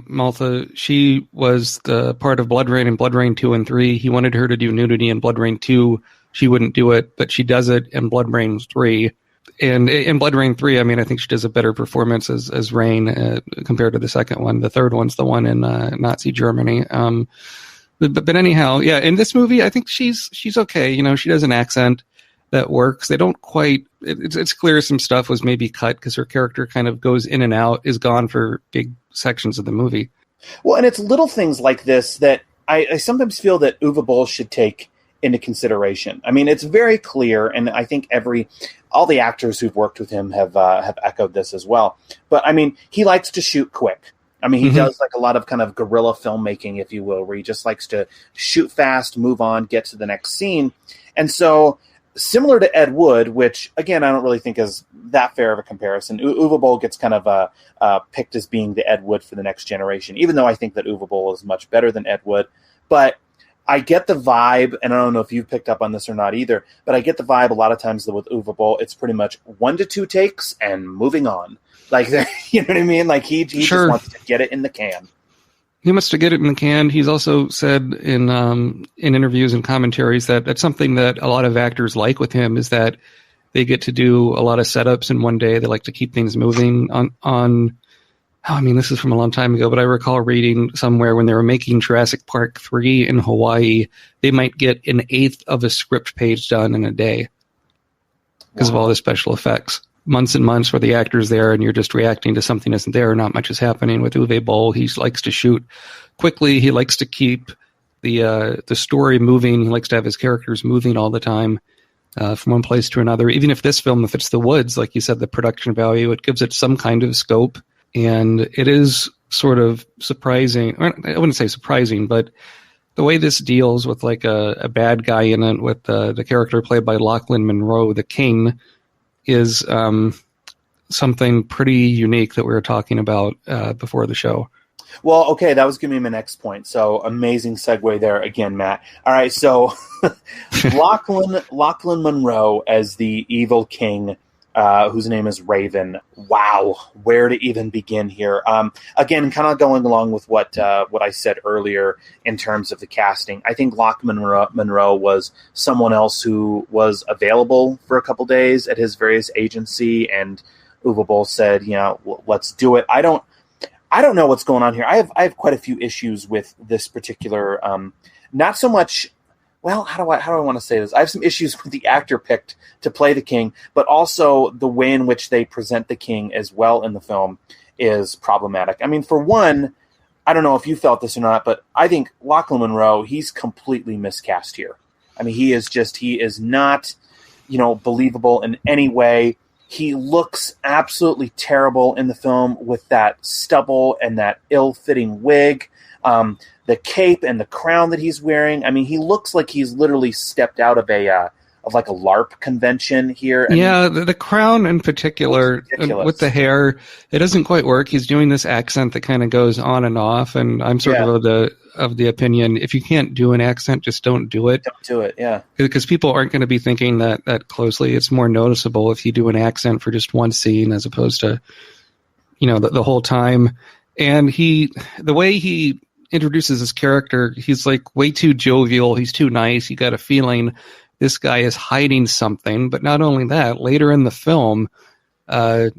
Malta, she was the part of Blood Rain and Blood Rain 2 and 3. He wanted her to do nudity in Blood Rain 2. She wouldn't do it, but she does it in Blood Rain 3. And in Blood Rain 3, I mean, I think she does a better performance as Rain compared to the second one. The third one's the one in Nazi Germany. But anyhow, yeah, in this movie, I think she's okay. She does an accent that works. They don't quite... It's clear some stuff was maybe cut because her character kind of goes in and out, is gone for big sections of the movie. Well, and it's little things like this that I sometimes feel that Uwe Boll should take into consideration. I mean, it's very clear, and I think all the actors who've worked with him have echoed this as well. But I mean, he likes to shoot quick. I mean, he does like a lot of kind of guerrilla filmmaking, if you will, where he just likes to shoot fast, move on, get to the next scene. And so similar to Ed Wood, which, again, I don't really think is that fair of a comparison. Uwe Boll gets kind of picked as being the Ed Wood for the next generation, even though I think that Uwe Boll is much better than Ed Wood. But I get the vibe, and I don't know if you've picked up on this or not either, but I get the vibe a lot of times that with Uwe Boll, it's pretty much 1 to 2 takes and moving on. Like, you know what I mean? Like, he just wants to get it in the can. He wants to get it in the can. He's also said in interviews and commentaries that that's something that a lot of actors like with him, is that they get to do a lot of setups in one day. They like to keep things moving I mean, this is from a long time ago, but I recall reading somewhere when they were making Jurassic Park 3 in Hawaii, they might get 1/8 of a script page done in a day because of all the special effects. Months and months where the actor's there and you're just reacting to something that isn't there. Not much is happening. With Uwe Boll, he likes to shoot quickly. He likes to keep the story moving. He likes to have his characters moving all the time from one place to another. Even if this film, if it's the woods, like you said, the production value, it gives it some kind of scope. And it is sort of surprising. Or I wouldn't say surprising, but the way this deals with like a bad guy in it, with the character played by Lochlyn Munroe, the King, is something pretty unique that we were talking about before the show. Well, okay, that was going to be my next point. So amazing segue there again, Matt. All right, so Lochlyn Munroe as the evil king, whose name is Raven. Wow, where to even begin here? Again, kind of going along with what I said earlier in terms of the casting. I think Lochlyn Munroe was someone else who was available for a couple days at his various agency, and Uwe Boll said, let's do it. I don't know what's going on here. I have quite a few issues with this particular. Not so much. Well, how do I want to say this? I have some issues with the actor picked to play the king, but also the way in which they present the king as well in the film is problematic. I mean, for one, I don't know if you felt this or not, but I think Lochlyn Munroe, he's completely miscast here. I mean, he is not, believable in any way. He looks absolutely terrible in the film with that stubble and that ill-fitting wig. The cape and the crown that he's wearing. I mean, he looks like he's literally stepped out of like a LARP convention here. The crown in particular, with the hair, it doesn't quite work. He's doing this accent that kind of goes on and off, and I'm sort of the opinion, if you can't do an accent, just don't do it. Don't do it, yeah. Because people aren't going to be thinking that closely. It's more noticeable if you do an accent for just one scene as opposed to, the whole time. And the way he introduces his character, he's like way too jovial. He's too nice. You got a feeling this guy is hiding something. But not only that, later in the film, he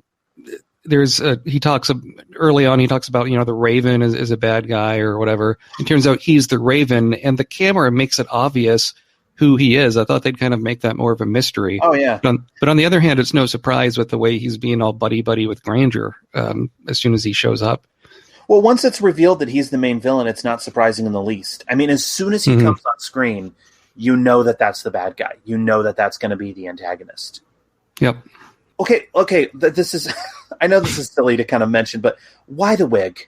talks early on. He talks about the Raven is a bad guy or whatever. It turns out he's the Raven, and the camera makes it obvious who he is. I thought they'd kind of make that more of a mystery. Oh yeah. But on the other hand, it's no surprise with the way he's being all buddy with Granger as soon as he shows up. Well, once it's revealed that he's the main villain, it's not surprising in the least. I mean, as soon as he comes on screen, you know that that's the bad guy. You know that that's going to be the antagonist. Yep. Okay. This is, I know this is silly to kind of mention, but why the wig?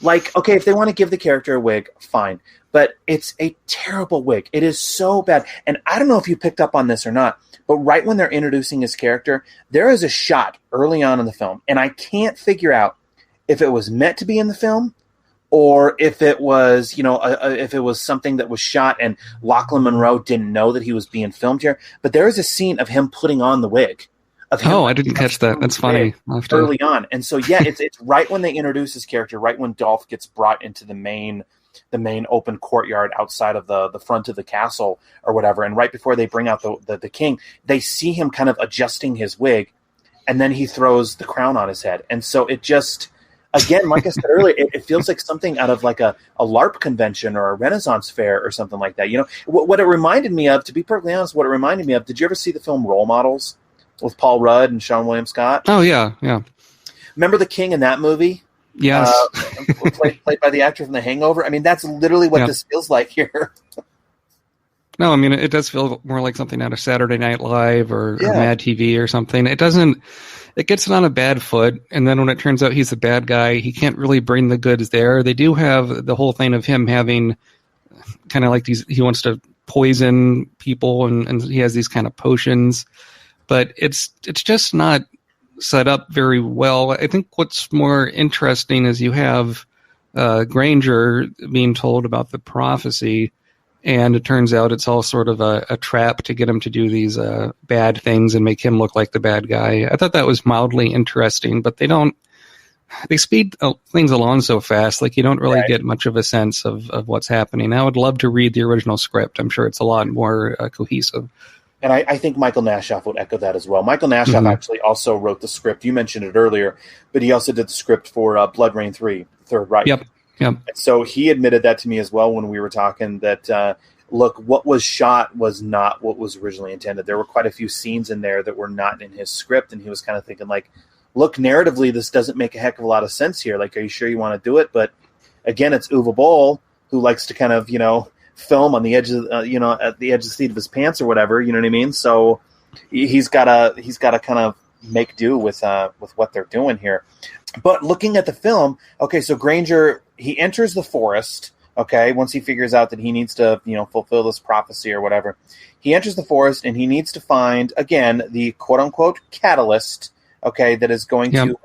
Like, okay, if they want to give the character a wig, fine. But it's a terrible wig. It is so bad. And I don't know if you picked up on this or not, but right when they're introducing his character, there is a shot early on in the film, and I can't figure out if it was meant to be in the film, or if it was, if it was something that was shot and Lochlyn Munroe didn't know that he was being filmed here. But there is a scene of him putting on the wig. I didn't catch that. That's funny. Early on, and so it's right when they introduce his character, right when Dolph gets brought into the main open courtyard outside of the front of the castle or whatever, and right before they bring out the king, they see him kind of adjusting his wig, and then he throws the crown on his head, and so it just. Again, like I said earlier, it feels like something out of like a LARP convention or a Renaissance fair or something like that. What it reminded me of, to be perfectly honest, did you ever see the film Role Models with Paul Rudd and Sean William Scott? Oh, yeah. Remember the king in that movie? Yes. Played by the actor from The Hangover? I mean, that's literally what this feels like here. No, I mean, it does feel more like something out of Saturday Night Live or Mad TV or something. It gets it on a bad foot, and then when it turns out he's a bad guy, he can't really bring the goods there. They do have the whole thing of him having kind of like these, he wants to poison people, and he has these kind of potions, but it's just not set up very well. I think what's more interesting is you have Granger being told about the prophecy, and it turns out it's all sort of a trap to get him to do these bad things and make him look like the bad guy. I thought that was mildly interesting, but they speed things along so fast, like you don't really get much of a sense of what's happening. I would love to read the original script. I'm sure it's a lot more cohesive. And I think Michael Nashoff would echo that as well. Michael Nashoff actually also wrote the script. You mentioned it earlier, but he also did the script for Blood Rain 3, Third Reich. Yep. So he admitted that to me as well when we were talking that, look, what was shot was not what was originally intended. There were quite a few scenes in there that were not in his script, and he was kind of thinking like, look, narratively, this doesn't make a heck of a lot of sense here. Like, are you sure you want to do it? But again, it's Uwe Boll who likes to kind of, film on the edge of, at the edge of the seat of his pants or whatever. You know what I mean? So he's got to kind of make do with what they're doing here. But looking at the film, okay, so Granger, he enters the forest. Okay, once he figures out that he needs to, fulfill this prophecy or whatever, he enters the forest and he needs to find again the quote unquote catalyst. Okay, that is going to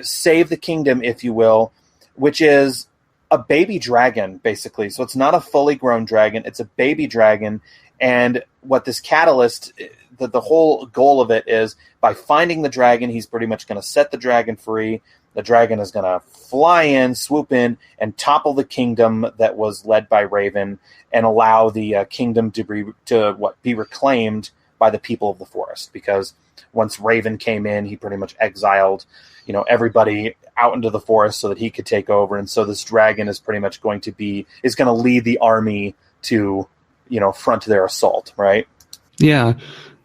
save the kingdom, if you will, which is a baby dragon, basically. So it's not a fully grown dragon; it's a baby dragon. And what this catalyst, the whole goal of it is, by finding the dragon, he's pretty much going to set the dragon free. The dragon is going to fly in, swoop in, and topple the kingdom that was led by Raven, and allow the kingdom to be reclaimed by the people of the forest. Because once Raven came in, he pretty much exiled, everybody out into the forest so that he could take over. And so this dragon is pretty much going to lead the army to, front their assault, right? Yeah.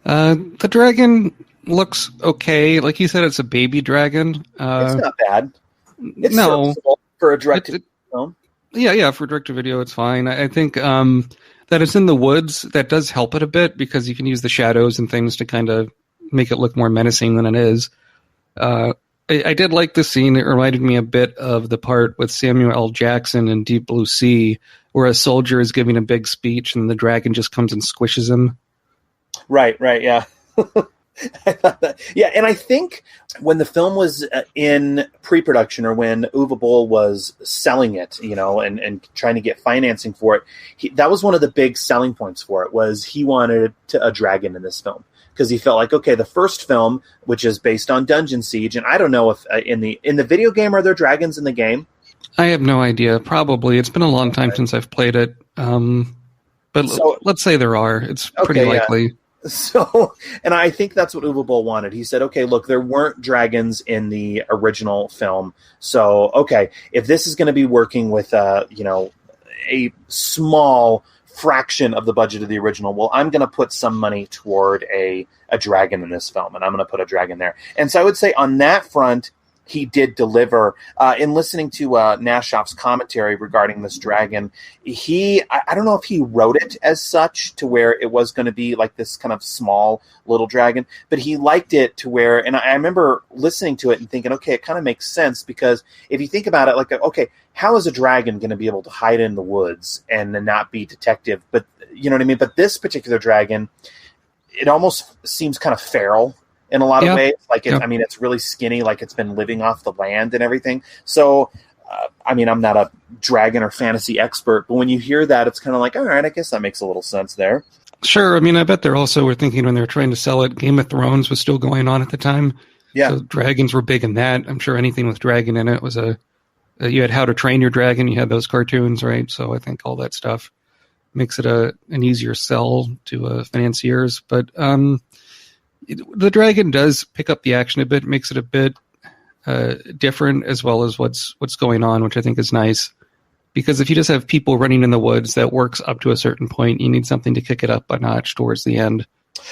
The dragon looks okay. Like you said, it's a baby dragon. It's not bad. It's serviceable for a direct film. Yeah, for direct-to-video, it's fine. I think that it's in the woods, that does help it a bit, because you can use the shadows and things to kind of make it look more menacing than it is. I did like the scene. It reminded me a bit of the part with Samuel L. Jackson in Deep Blue Sea, where a soldier is giving a big speech and the dragon just comes and squishes him. Right, yeah. I thought that. Yeah, and I think when the film was in pre-production, or when Uwe Boll was selling it, and trying to get financing for it, that was one of the big selling points for it, was he wanted a dragon in this film. Because he felt like, okay, the first film, which is based on Dungeon Siege, and I don't know if in the video game, are there dragons in the game? I have no idea. Probably. It's been a long time since I've played it. But let's say there are. It's pretty likely. Yeah. So, and I think that's what Uwe Boll wanted. He said, okay, look, there weren't dragons in the original film. So, okay, if this is going to be working with, a small fraction of the budget of the original, well, I'm going to put some money toward a dragon in this film, and I'm going to put a dragon there. And so I would say on that front, he did deliver. In listening to Nashoff's commentary regarding this dragon, I don't know if he wrote it as such to where it was going to be like this kind of small little dragon, but he liked it to where, and I remember listening to it and thinking, okay, it kind of makes sense, because if you think about it, like, okay, how is a dragon going to be able to hide in the woods and not be detective? But you know what I mean? But this particular dragon, it almost seems kind of feral in a lot of ways. Like, it's really skinny, like it's been living off the land and everything. So, I'm not a dragon or fantasy expert, but when you hear that, it's kind of like, all right, I guess that makes a little sense there. Sure. I bet they also were thinking, when they were trying to sell it, Game of Thrones was still going on at the time. Yeah. So dragons were big in that. I'm sure anything with dragon in it was you had How to Train Your Dragon, you had those cartoons, right? So I think all that stuff makes it an easier sell to financiers. But the dragon does pick up the action a bit, makes it a bit different, as well as what's going on, which I think is nice. Because if you just have people running in the woods, that works up to a certain point. You need something to kick it up a notch towards the end.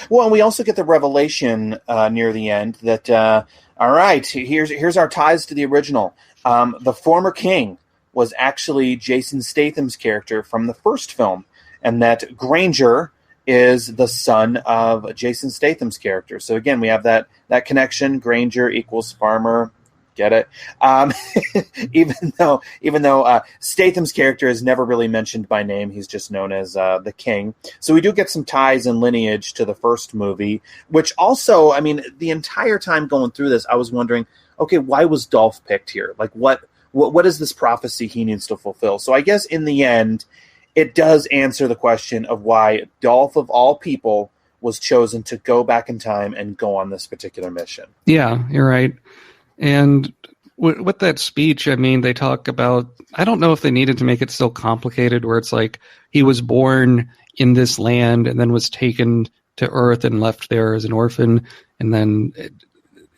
Well, and we also get the revelation near the end that, all right, here's our ties to the original. The former king was actually Jason Statham's character from the first film, and that Granger is the son of Jason Statham's character. So again, we have that connection. Granger equals farmer, Get it? Even though Statham's character is never really mentioned by name, he's just known as the King. So we do get some ties and lineage to the first movie, which also, I mean, the entire time going through this, I was wondering, okay, why was Dolph picked here? Like, what is this prophecy he needs to fulfill? So I guess in the end, it does answer the question of why Dolph, of all people, was chosen to go back in time and go on this particular mission. Yeah, you're right. And with that speech, I mean, they talk about, I don't know if they needed to make it so complicated where it's like he was born in this land and then was taken to Earth and left there as an orphan. And then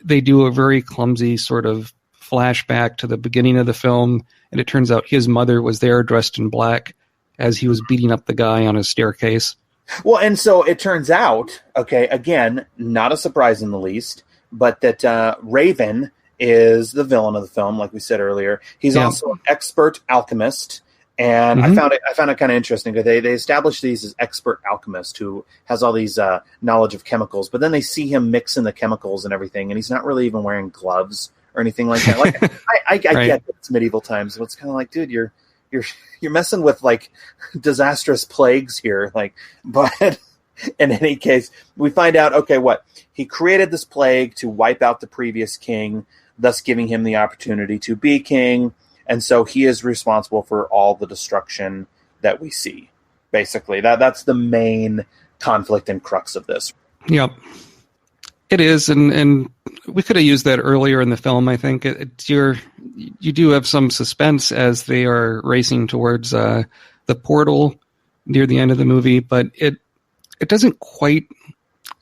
they do a very clumsy sort of flashback to the beginning of the film. And it turns out his mother was there dressed in black as he was beating up the guy on his staircase. Well, and so it turns out, okay, again, not a surprise in the least, but that Raven is the villain of the film, like we said earlier. He's also an expert alchemist, and I found it kind of interesting because they established these as expert alchemist who has all these knowledge of chemicals, but then they see him mixing the chemicals and everything, and he's not really even wearing gloves or anything like that. Like I get that it's medieval times, but it's kind of like, dude, you're messing with like disastrous plagues here, like. But in any case, we find out, okay, what he created this plague to wipe out the previous king, thus giving him the opportunity to be king. And so he is responsible for all the destruction that we see. Basically, that's the main conflict and crux of this. Yep. It is, and we could have used that earlier in the film. I think you do have some suspense as they are racing towards the portal near the end of the movie, but it doesn't quite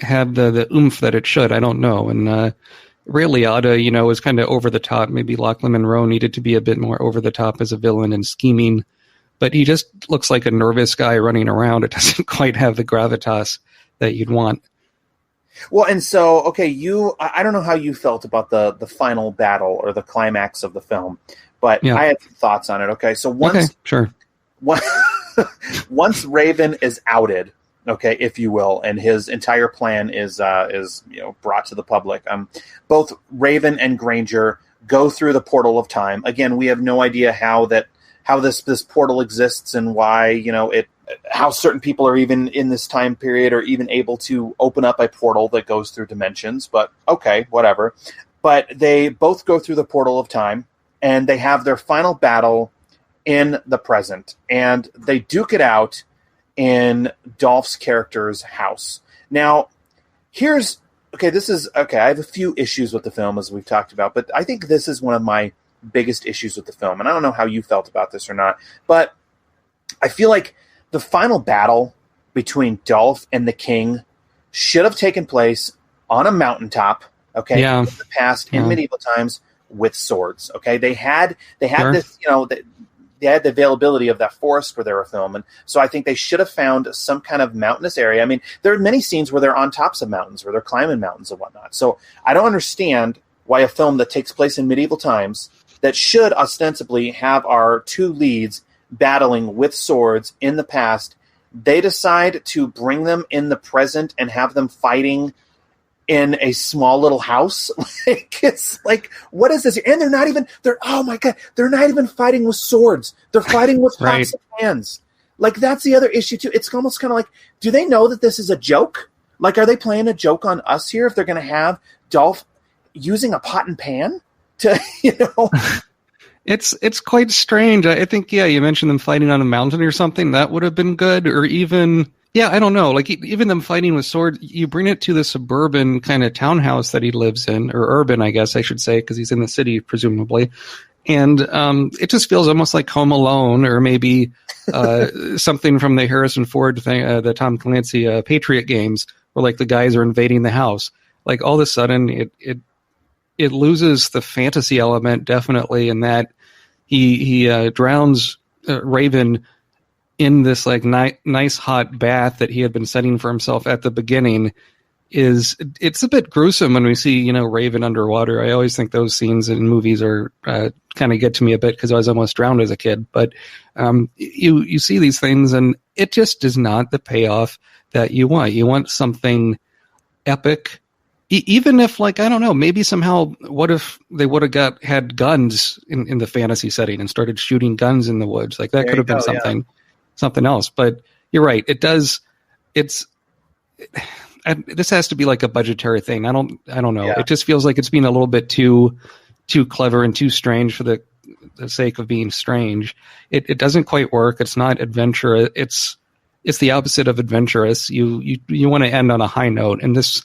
have the oomph that it should. I don't know, and Ray Liotta, was kind of over the top. Maybe Lochlyn Munroe needed to be a bit more over the top as a villain and scheming, but he just looks like a nervous guy running around. It doesn't quite have the gravitas that you'd want. Well, and so, okay, I don't know how you felt about the final battle or the climax of the film, but I had some thoughts on it. Okay, so once Raven is outed, okay, if you will, and his entire plan is brought to the public, both Raven and Granger go through the portal of time. Again, we have no idea how this portal exists and why, how certain people are even in this time period or even able to open up a portal that goes through dimensions, but okay, whatever. But they both go through the portal of time and they have their final battle in the present, and they duke it out in Dolph's character's house. Now, I have a few issues with the film, as we've talked about, but I think this is one of my biggest issues with the film, and I don't know how you felt about this or not, but I feel like the final battle between Dolph and the King should have taken place on a mountaintop, okay, in the past, in medieval times, with swords, okay? They had this, they had the availability of that forest where they were filming, so I think they should have found some kind of mountainous area. I mean, there are many scenes where they're on tops of mountains, where they're climbing mountains and whatnot, so I don't understand why a film that takes place in medieval times that should ostensibly have our two leads battling with swords in the past, they decide to bring them in the present and have them fighting in a small little house. Like, it's like, what is this? And they're not even fighting with swords. They're fighting with pots of hands. Like, that's the other issue too. It's almost kind of like, do they know that this is a joke? Like, are they playing a joke on us here if they're going to have Dolph using a pot and pan to, It's quite strange. I think, you mentioned them fighting on a mountain or something. That would have been good. Or even, I don't know. Like, even them fighting with swords, you bring it to the suburban kind of townhouse that he lives in, or urban, I guess I should say, because he's in the city, presumably. And it just feels almost like Home Alone, or maybe something from the Harrison Ford thing, the Tom Clancy Patriot games, where like the guys are invading the house. Like, all of a sudden, it loses the fantasy element, definitely, in that he drowns Raven in this like nice hot bath that he had been setting for himself at the beginning. It's a bit gruesome when we see Raven underwater. I always think those scenes in movies are kind of get to me a bit because I was almost drowned as a kid. But you see these things and it just is not the payoff that you want. You want something epic even if, like, I don't know, maybe somehow, what if they would have had guns in the fantasy setting and started shooting guns in the woods? Like, that could have been something else. But you're right. This has to be like a budgetary thing. I don't know. Yeah. It just feels like it's being a little bit too clever and too strange for the sake of being strange. It doesn't quite work. It's not adventure. It's the opposite of adventurous. You want to end on a high note, and this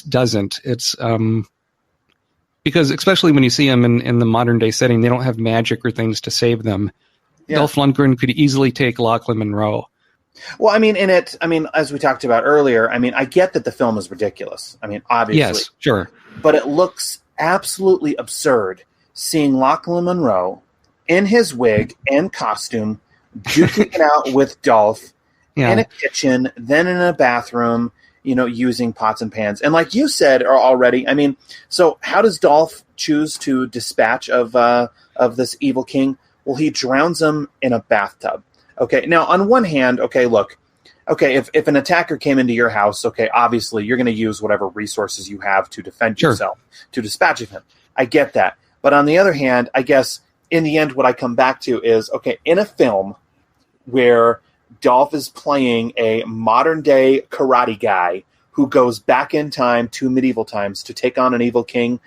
doesn't. It's because especially when you see them in the modern day setting, they don't have magic or things to save them. Yeah. Dolph Lundgren could easily take Lochlyn Munroe. Well, I mean, as we talked about earlier, I mean, I get that the film is ridiculous. I mean, obviously. Yes, sure. But it looks absolutely absurd seeing Lochlyn Munroe in his wig and costume, duking it out with Dolph in a kitchen, then in a bathroom, using pots and pans. And like you said already, I mean, so how does Dolph choose to dispatch of this evil king? Well, he drowns him in a bathtub. Okay, now on one hand, if an attacker came into your house, obviously you're going to use whatever resources you have to defend yourself, to dispatch of him. I get that. But on the other hand, I guess in the end what I come back to is, in a film where Dolph is playing a modern-day karate guy who goes back in time to medieval times to take on an evil king,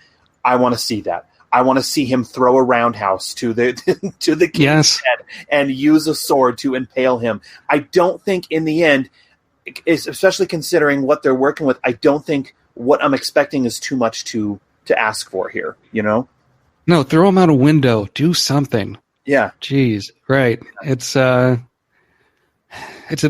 I want to see that. I want to see him throw a roundhouse to the king's head and use a sword to impale him. I don't think in the end, especially considering what they're working with, I don't think what I'm expecting is too much to ask for here, No, throw him out a window. Do something. Yeah. Jeez. Right. It's a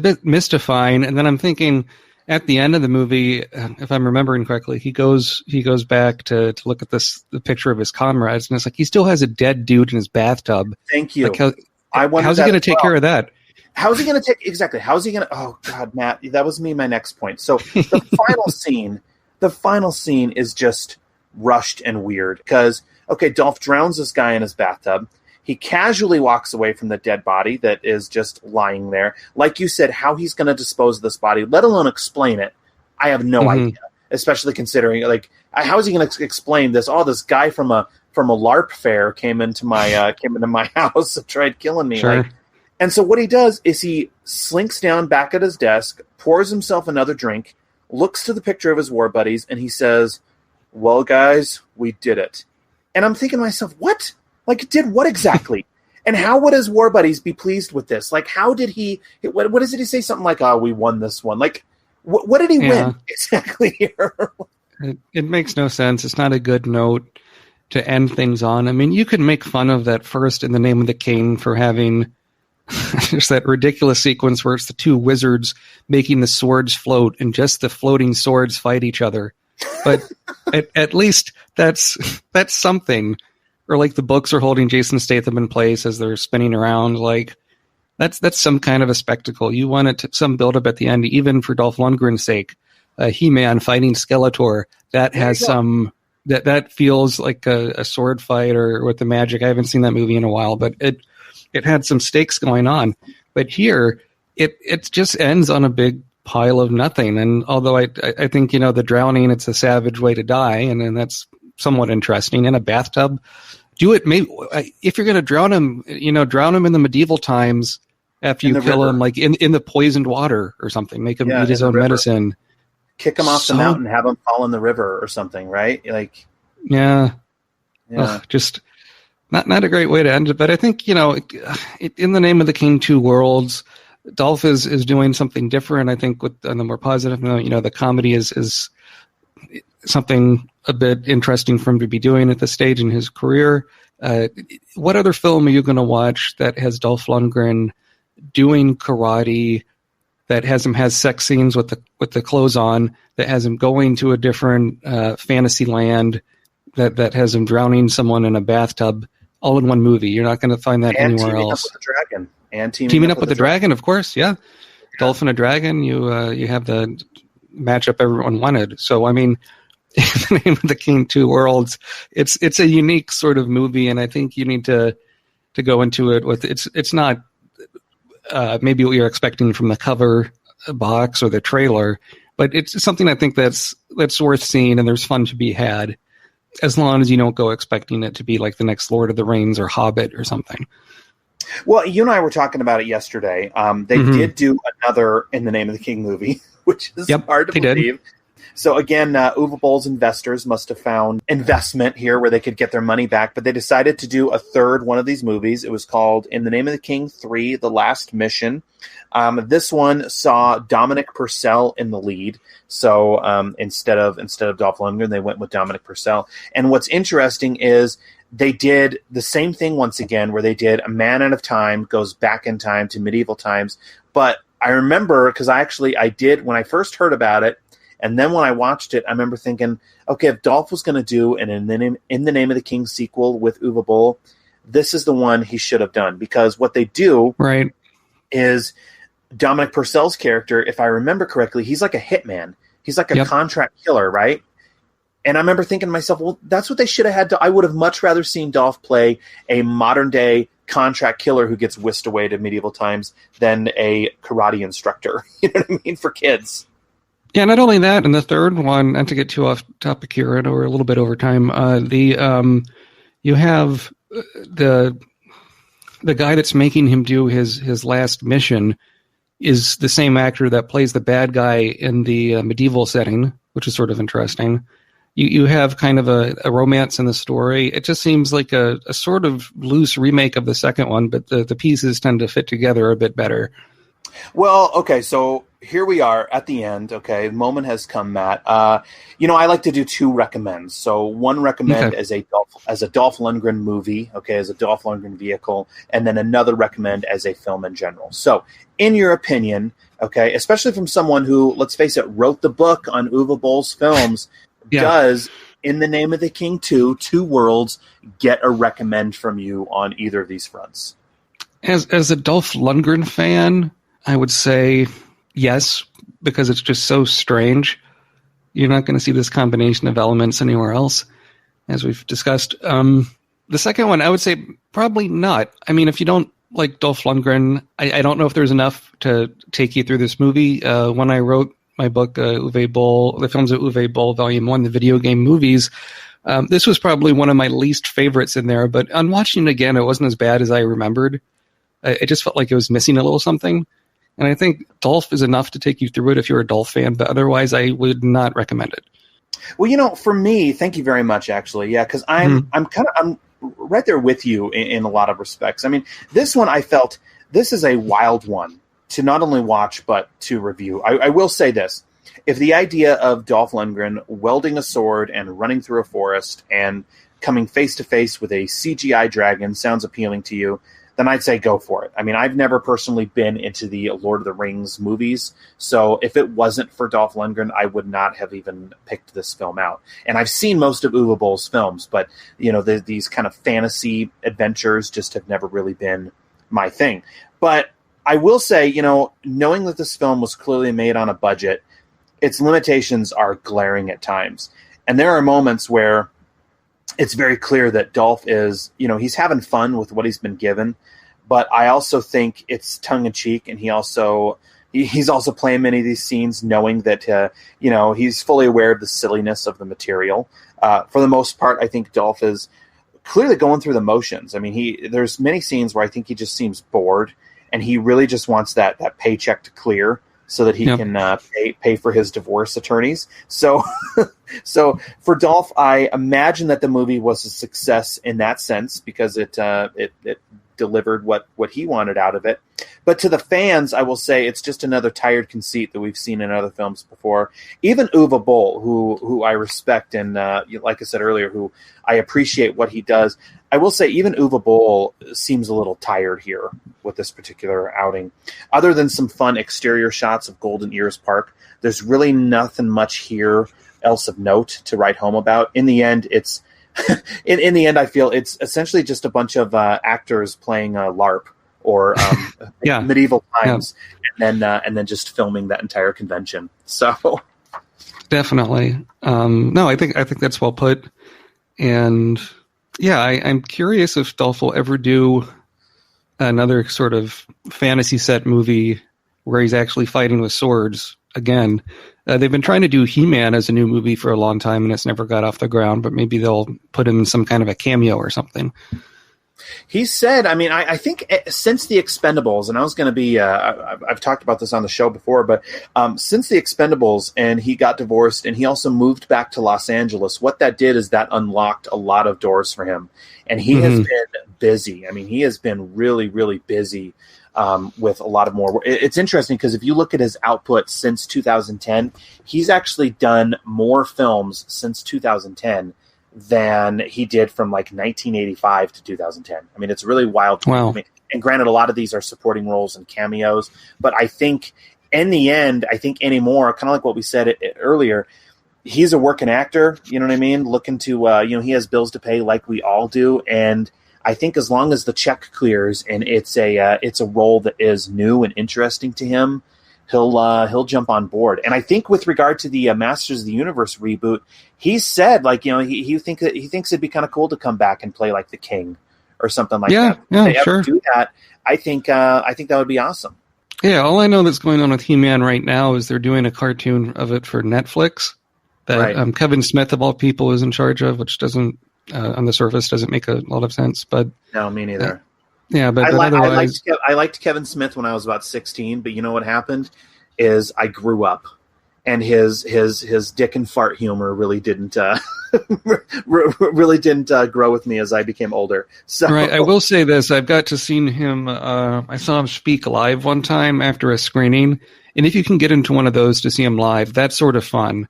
bit mystifying. And then I'm thinking, at the end of the movie, if I'm remembering correctly, he goes back to look at the picture of his comrades, and it's like he still has a dead dude in his bathtub. Thank you. Like how's he going to take care of that? How's he going to exactly? How's he going to? Oh God, Matt, that was my next point. So the final scene is just rushed and weird because Dolph drowns this guy in his bathtub. He casually walks away from the dead body that is just lying there. Like you said, how he's going to dispose of this body, let alone explain it, I have no idea. Especially considering, how is he going to explain this? Oh, this guy from a LARP fair came into my house and tried killing me. Sure. And so what he does is he slinks down back at his desk, pours himself another drink, looks to the picture of his war buddies, and he says, "Well, guys, we did it." And I'm thinking to myself, what? Did what exactly? And how would his war buddies be pleased with this? How did he... What did he say? Something like, we won this one. What did he win exactly here? It makes no sense. It's not a good note to end things on. I mean, you could make fun of that first In the Name of the King for having just that ridiculous sequence where it's the two wizards making the swords float and just the floating swords fight each other. But at least that's something. Or the books are holding Jason Statham in place as they're spinning around. That's some kind of a spectacle. You want some build up at the end, even for Dolph Lundgren's sake. He-Man fighting Skeletor. That has some that feels like a sword fight or with the magic. I haven't seen that movie in a while, but it had some stakes going on. But here it just ends on a big pile of nothing. And although I think the drowning, it's a savage way to die, and that's somewhat interesting. In a bathtub, do it. Maybe if you're going to drown him, drown him in the medieval times after you kill him, in the poisoned water or something. Make him eat his own medicine. Kick him off the mountain, have him fall in the river or something, right? Just not a great way to end it. But I think In the Name of the King, Two Worlds, Dolph is doing something different. I think on the more positive note, the comedy is something a bit interesting for him to be doing at this stage in his career. What other film are you going to watch that has Dolph Lundgren doing karate, that has sex scenes with the clothes on, that has him going to a different fantasy land, that has him drowning someone in a bathtub, all in one movie? You're not going to find that anywhere else. Teaming up with the dragon, of course, yeah. Dolph and a dragon. You have the matchup everyone wanted. So I mean, In the Name of the King, Two Worlds, it's a unique sort of movie, and I think you need to go into it with it's not maybe what you're expecting from the cover box or the trailer, But it's something I think that's worth seeing, and there's fun to be had, as long as you don't go expecting it to be like the next Lord of the Rings or Hobbit or something. Well, you and I were talking about it yesterday. They did do another In the Name of the King movie, which is hard to believe. So again, Uwe Boll's investors must have found investment here where they could get their money back, but they decided to do a third one of these movies. It was called In the Name of the King 3, The Last Mission. This one saw Dominic Purcell in the lead. So instead of Dolph Lundgren, they went with Dominic Purcell. And what's interesting is they did the same thing once again, where they did a man out of time goes back in time to medieval times. But I remember, because I did, when I first heard about it, and then when I watched it, I remember thinking, okay, if Dolph was going to do an In the Name of the King sequel with Uwe Boll, this is the one he should have done. Because what they do is Dominic Purcell's character, if I remember correctly, he's like a hitman. He's like a contract killer, right? And I remember thinking to myself, well, that's what they should have had. I would have much rather seen Dolph play a modern-day contract killer who gets whisked away to medieval times than a karate instructor. You know what I mean? For kids. Yeah, not only that, in the third one, not to get too off topic here, or a little bit over time, you have the guy that's making him do his last mission is the same actor that plays the bad guy in the medieval setting, which is sort of interesting. You have kind of a romance in the story. It just seems like a sort of loose remake of the second one, but the pieces tend to fit together a bit better. Well, okay, so here we are at the end. Okay, the moment has come, Matt. I like to do two recommends. So one recommend as a Dolph Lundgren movie, okay, as a Dolph Lundgren vehicle, and then another recommend as a film in general. So, in your opinion, okay, especially from someone who, let's face it, wrote the book on Uwe Boll's films, does In the Name of the King 2, Two Worlds, get a recommend from you on either of these fronts? As a Dolph Lundgren fan, I would say yes, because it's just so strange. You're not going to see this combination of elements anywhere else, as we've discussed. The second one, I would say probably not. I mean, if you don't like Dolph Lundgren, I don't know if there's enough to take you through this movie. When I wrote my book, Uwe Boll, The Films of Uwe Boll, Volume 1, the video game movies, this was probably one of my least favorites in there. But on watching it again, it wasn't as bad as I remembered. It just felt like it was missing a little something. And I think Dolph is enough to take you through it if you're a Dolph fan, but otherwise I would not recommend it. Well, for me, thank you very much, actually. Yeah, because I'm right there with you in a lot of respects. I mean, this one I felt, this is a wild one to not only watch, but to review. I will say this. If the idea of Dolph Lundgren welding a sword and running through a forest and coming face-to-face with a CGI dragon sounds appealing to you, then I'd say go for it. I mean, I've never personally been into the Lord of the Rings movies, so if it wasn't for Dolph Lundgren, I would not have even picked this film out. And I've seen most of Uwe Boll's films, but these kind of fantasy adventures just have never really been my thing. But I will say, knowing that this film was clearly made on a budget, its limitations are glaring at times. And there are moments where it's very clear that Dolph is, he's having fun with what he's been given, but I also think it's tongue-in-cheek, and he's also playing many of these scenes knowing that, he's fully aware of the silliness of the material. For the most part, I think Dolph is clearly going through the motions. I mean, there's many scenes where I think he just seems bored, and he really just wants that paycheck to clear so that he can pay for his divorce attorneys. So for Dolph, I imagine that the movie was a success in that sense because it delivered what he wanted out of it. But to the fans, I will say it's just another tired conceit that we've seen in other films before. Even Uwe Boll, who I respect and, like I said earlier, who I appreciate what he does, I will say even Uwe Boll seems a little tired here with this particular outing. Other than some fun exterior shots of Golden Ears Park, there's really nothing much here else of note to write home about. In the end, it's in the end, I feel it's essentially just a bunch of actors playing LARP or medieval times, and then just filming that entire convention. So definitely, no, I think that's well put. And yeah, I'm curious if Dolph will ever do another sort of fantasy set movie where he's actually fighting with swords. again. They've been trying to do He-Man as a new movie for a long time, and it's never got off the ground, but maybe they'll put him in some kind of a cameo or something. He said, I mean, I think since the Expendables, and I was going to be, I've talked about this on the show before, but since the Expendables and he got divorced and he also moved back to Los Angeles, what that did is that unlocked a lot of doors for him. And he has been busy. I mean, he has been really, really busy with a lot of more. It's interesting because if you look at his output since 2010, he's actually done more films since 2010 than he did from like 1985 to 2010. I mean, it's really wild. Wow. I mean, and granted, a lot of these are supporting roles and cameos, but I think in the end, I think anymore, kind of like what we said earlier, he's a working actor, you know what I mean? Looking to, he has bills to pay like we all do. And I think as long as the check clears and it's a role that is new and interesting to him, he'll jump on board. And I think with regard to the Masters of the Universe reboot, he said he thinks it'd be kind of cool to come back and play like the King or something like that. Yeah, if they sure. ever do that, I think that would be awesome. Yeah, all I know that's going on with He-Man right now is they're doing a cartoon of it for Netflix that Kevin Smith of all people is in charge of, which doesn't on the surface doesn't make a lot of sense. But no, me neither. Yeah, but otherwise, I liked Kevin Smith when I was about 16. But you know what happened is I grew up, and his dick and fart humor really didn't grow with me as I became older. So right, I will say this: I've got to see him. I saw him speak live one time after a screening, and if you can get into one of those to see him live, that's sort of fun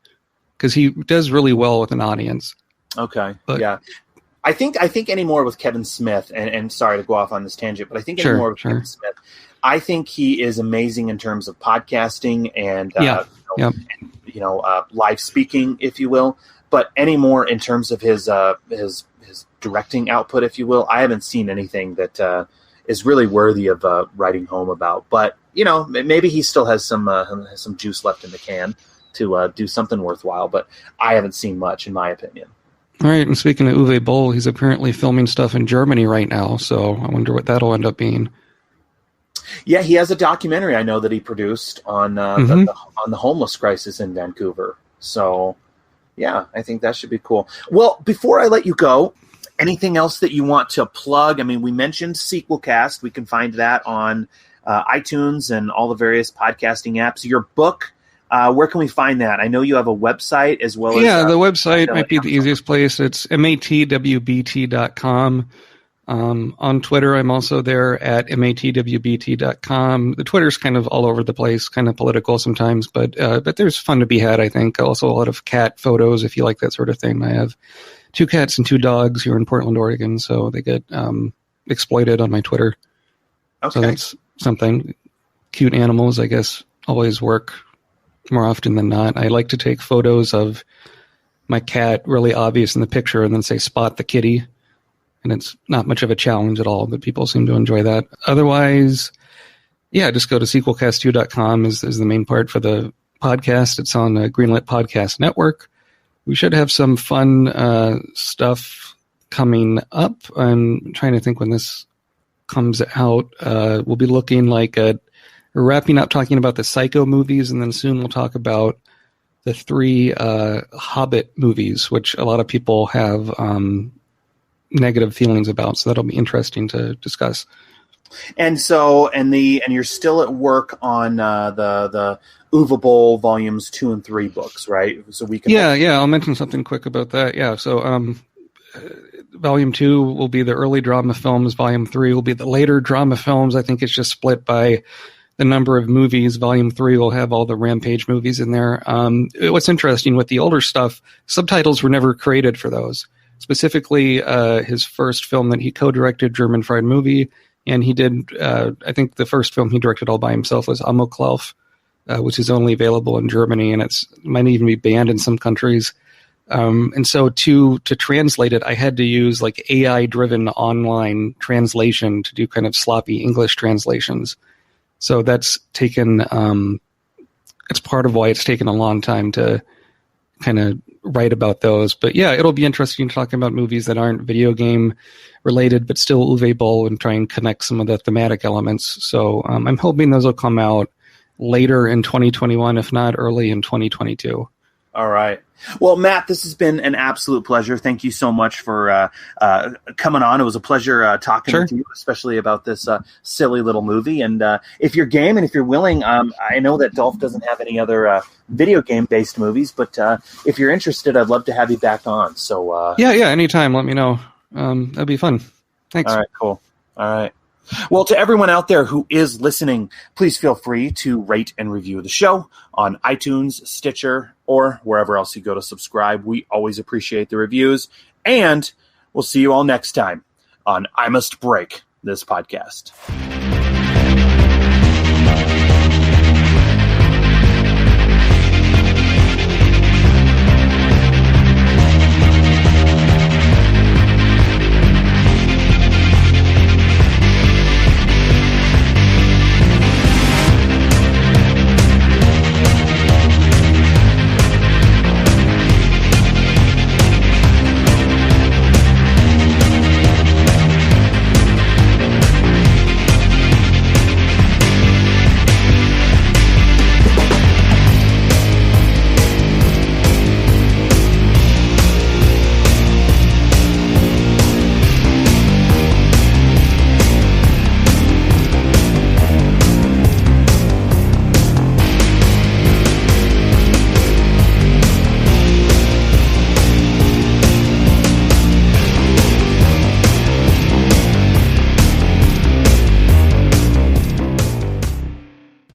because he does really well with an audience. Okay, yeah. I think anymore with Kevin Smith, and sorry to go off on this tangent, but I think anymore with Kevin Smith, I think he is amazing in terms of podcasting and live speaking, if you will. But anymore in terms of his directing output, if you will, I haven't seen anything that is really worthy of writing home about. But maybe he still has some juice left in the can to do something worthwhile. But I haven't seen much, in my opinion. All right, and speaking of Uwe Boll, he's apparently filming stuff in Germany right now, so I wonder what that'll end up being. Yeah, he has a documentary I know that he produced on the homeless crisis in Vancouver. So, yeah, I think that should be cool. Well, before I let you go, anything else that you want to plug? I mean, we mentioned Sequelcast. We can find that on iTunes and all the various podcasting apps. Your book. Where can we find that? I know you have a website as well. Yeah, the website might be the easiest place. It's matwbt.com. On Twitter, I'm also there at matwbt.com. The Twitter's kind of all over the place, kind of political sometimes, but there's fun to be had, I think. Also a lot of cat photos, if you like that sort of thing. I have 2 cats and 2 dogs here in Portland, Oregon, so they get exploited on my Twitter. Okay. So that's something. Cute animals, I guess, always work more often than not. I like to take photos of my cat really obvious in the picture and then say spot the kitty. And it's not much of a challenge at all, but people seem to enjoy that. Otherwise, yeah, just go to sequelcast2.com is the main part for the podcast. It's on the Greenlit Podcast Network. We should have some fun stuff coming up. I'm trying to think when this comes out. We'll be looking like at We're wrapping up talking about the Psycho movies, and then soon we'll talk about the 3 Hobbit movies, which a lot of people have negative feelings about. So that'll be interesting to discuss. And so, and you're still at work on the Uwe Boll volumes 2 and 3 books, right? So we can. Yeah. I'll mention something quick about that. Yeah. So, Volume 2 will be the early drama films. Volume 3 will be the later drama films. I think it's just split by the number of movies. Volume 3 will have all the Rampage movies in there. What's interesting with the older stuff, subtitles were never created for those. Specifically, his first film that he co-directed, German Fried Movie, and he did, I think the first film he directed all by himself was Amoklauf, which is only available in Germany, and it might even be banned in some countries. And so to translate it, I had to use like AI-driven online translation to do kind of sloppy English translations. So that's taken, it's part of why it's taken a long time to kind of write about those. But yeah, it'll be interesting talking about movies that aren't video game related, but still Uwe Boll, and try and connect some of the thematic elements. So I'm hoping those will come out later in 2021, if not early in 2022. All right. Well, Matt, this has been an absolute pleasure. Thank you so much for coming on. It was a pleasure talking with you, especially about this silly little movie. And if you're game and if you're willing, I know that Dolph doesn't have any other video game-based movies, but if you're interested, I'd love to have you back on. So yeah, anytime. Let me know. That'd be fun. Thanks. All right, cool. All right. Well, to everyone out there who is listening, please feel free to rate and review the show on iTunes, Stitcher, or wherever else you go to subscribe. We always appreciate the reviews. And we'll see you all next time on I Must Break This Podcast.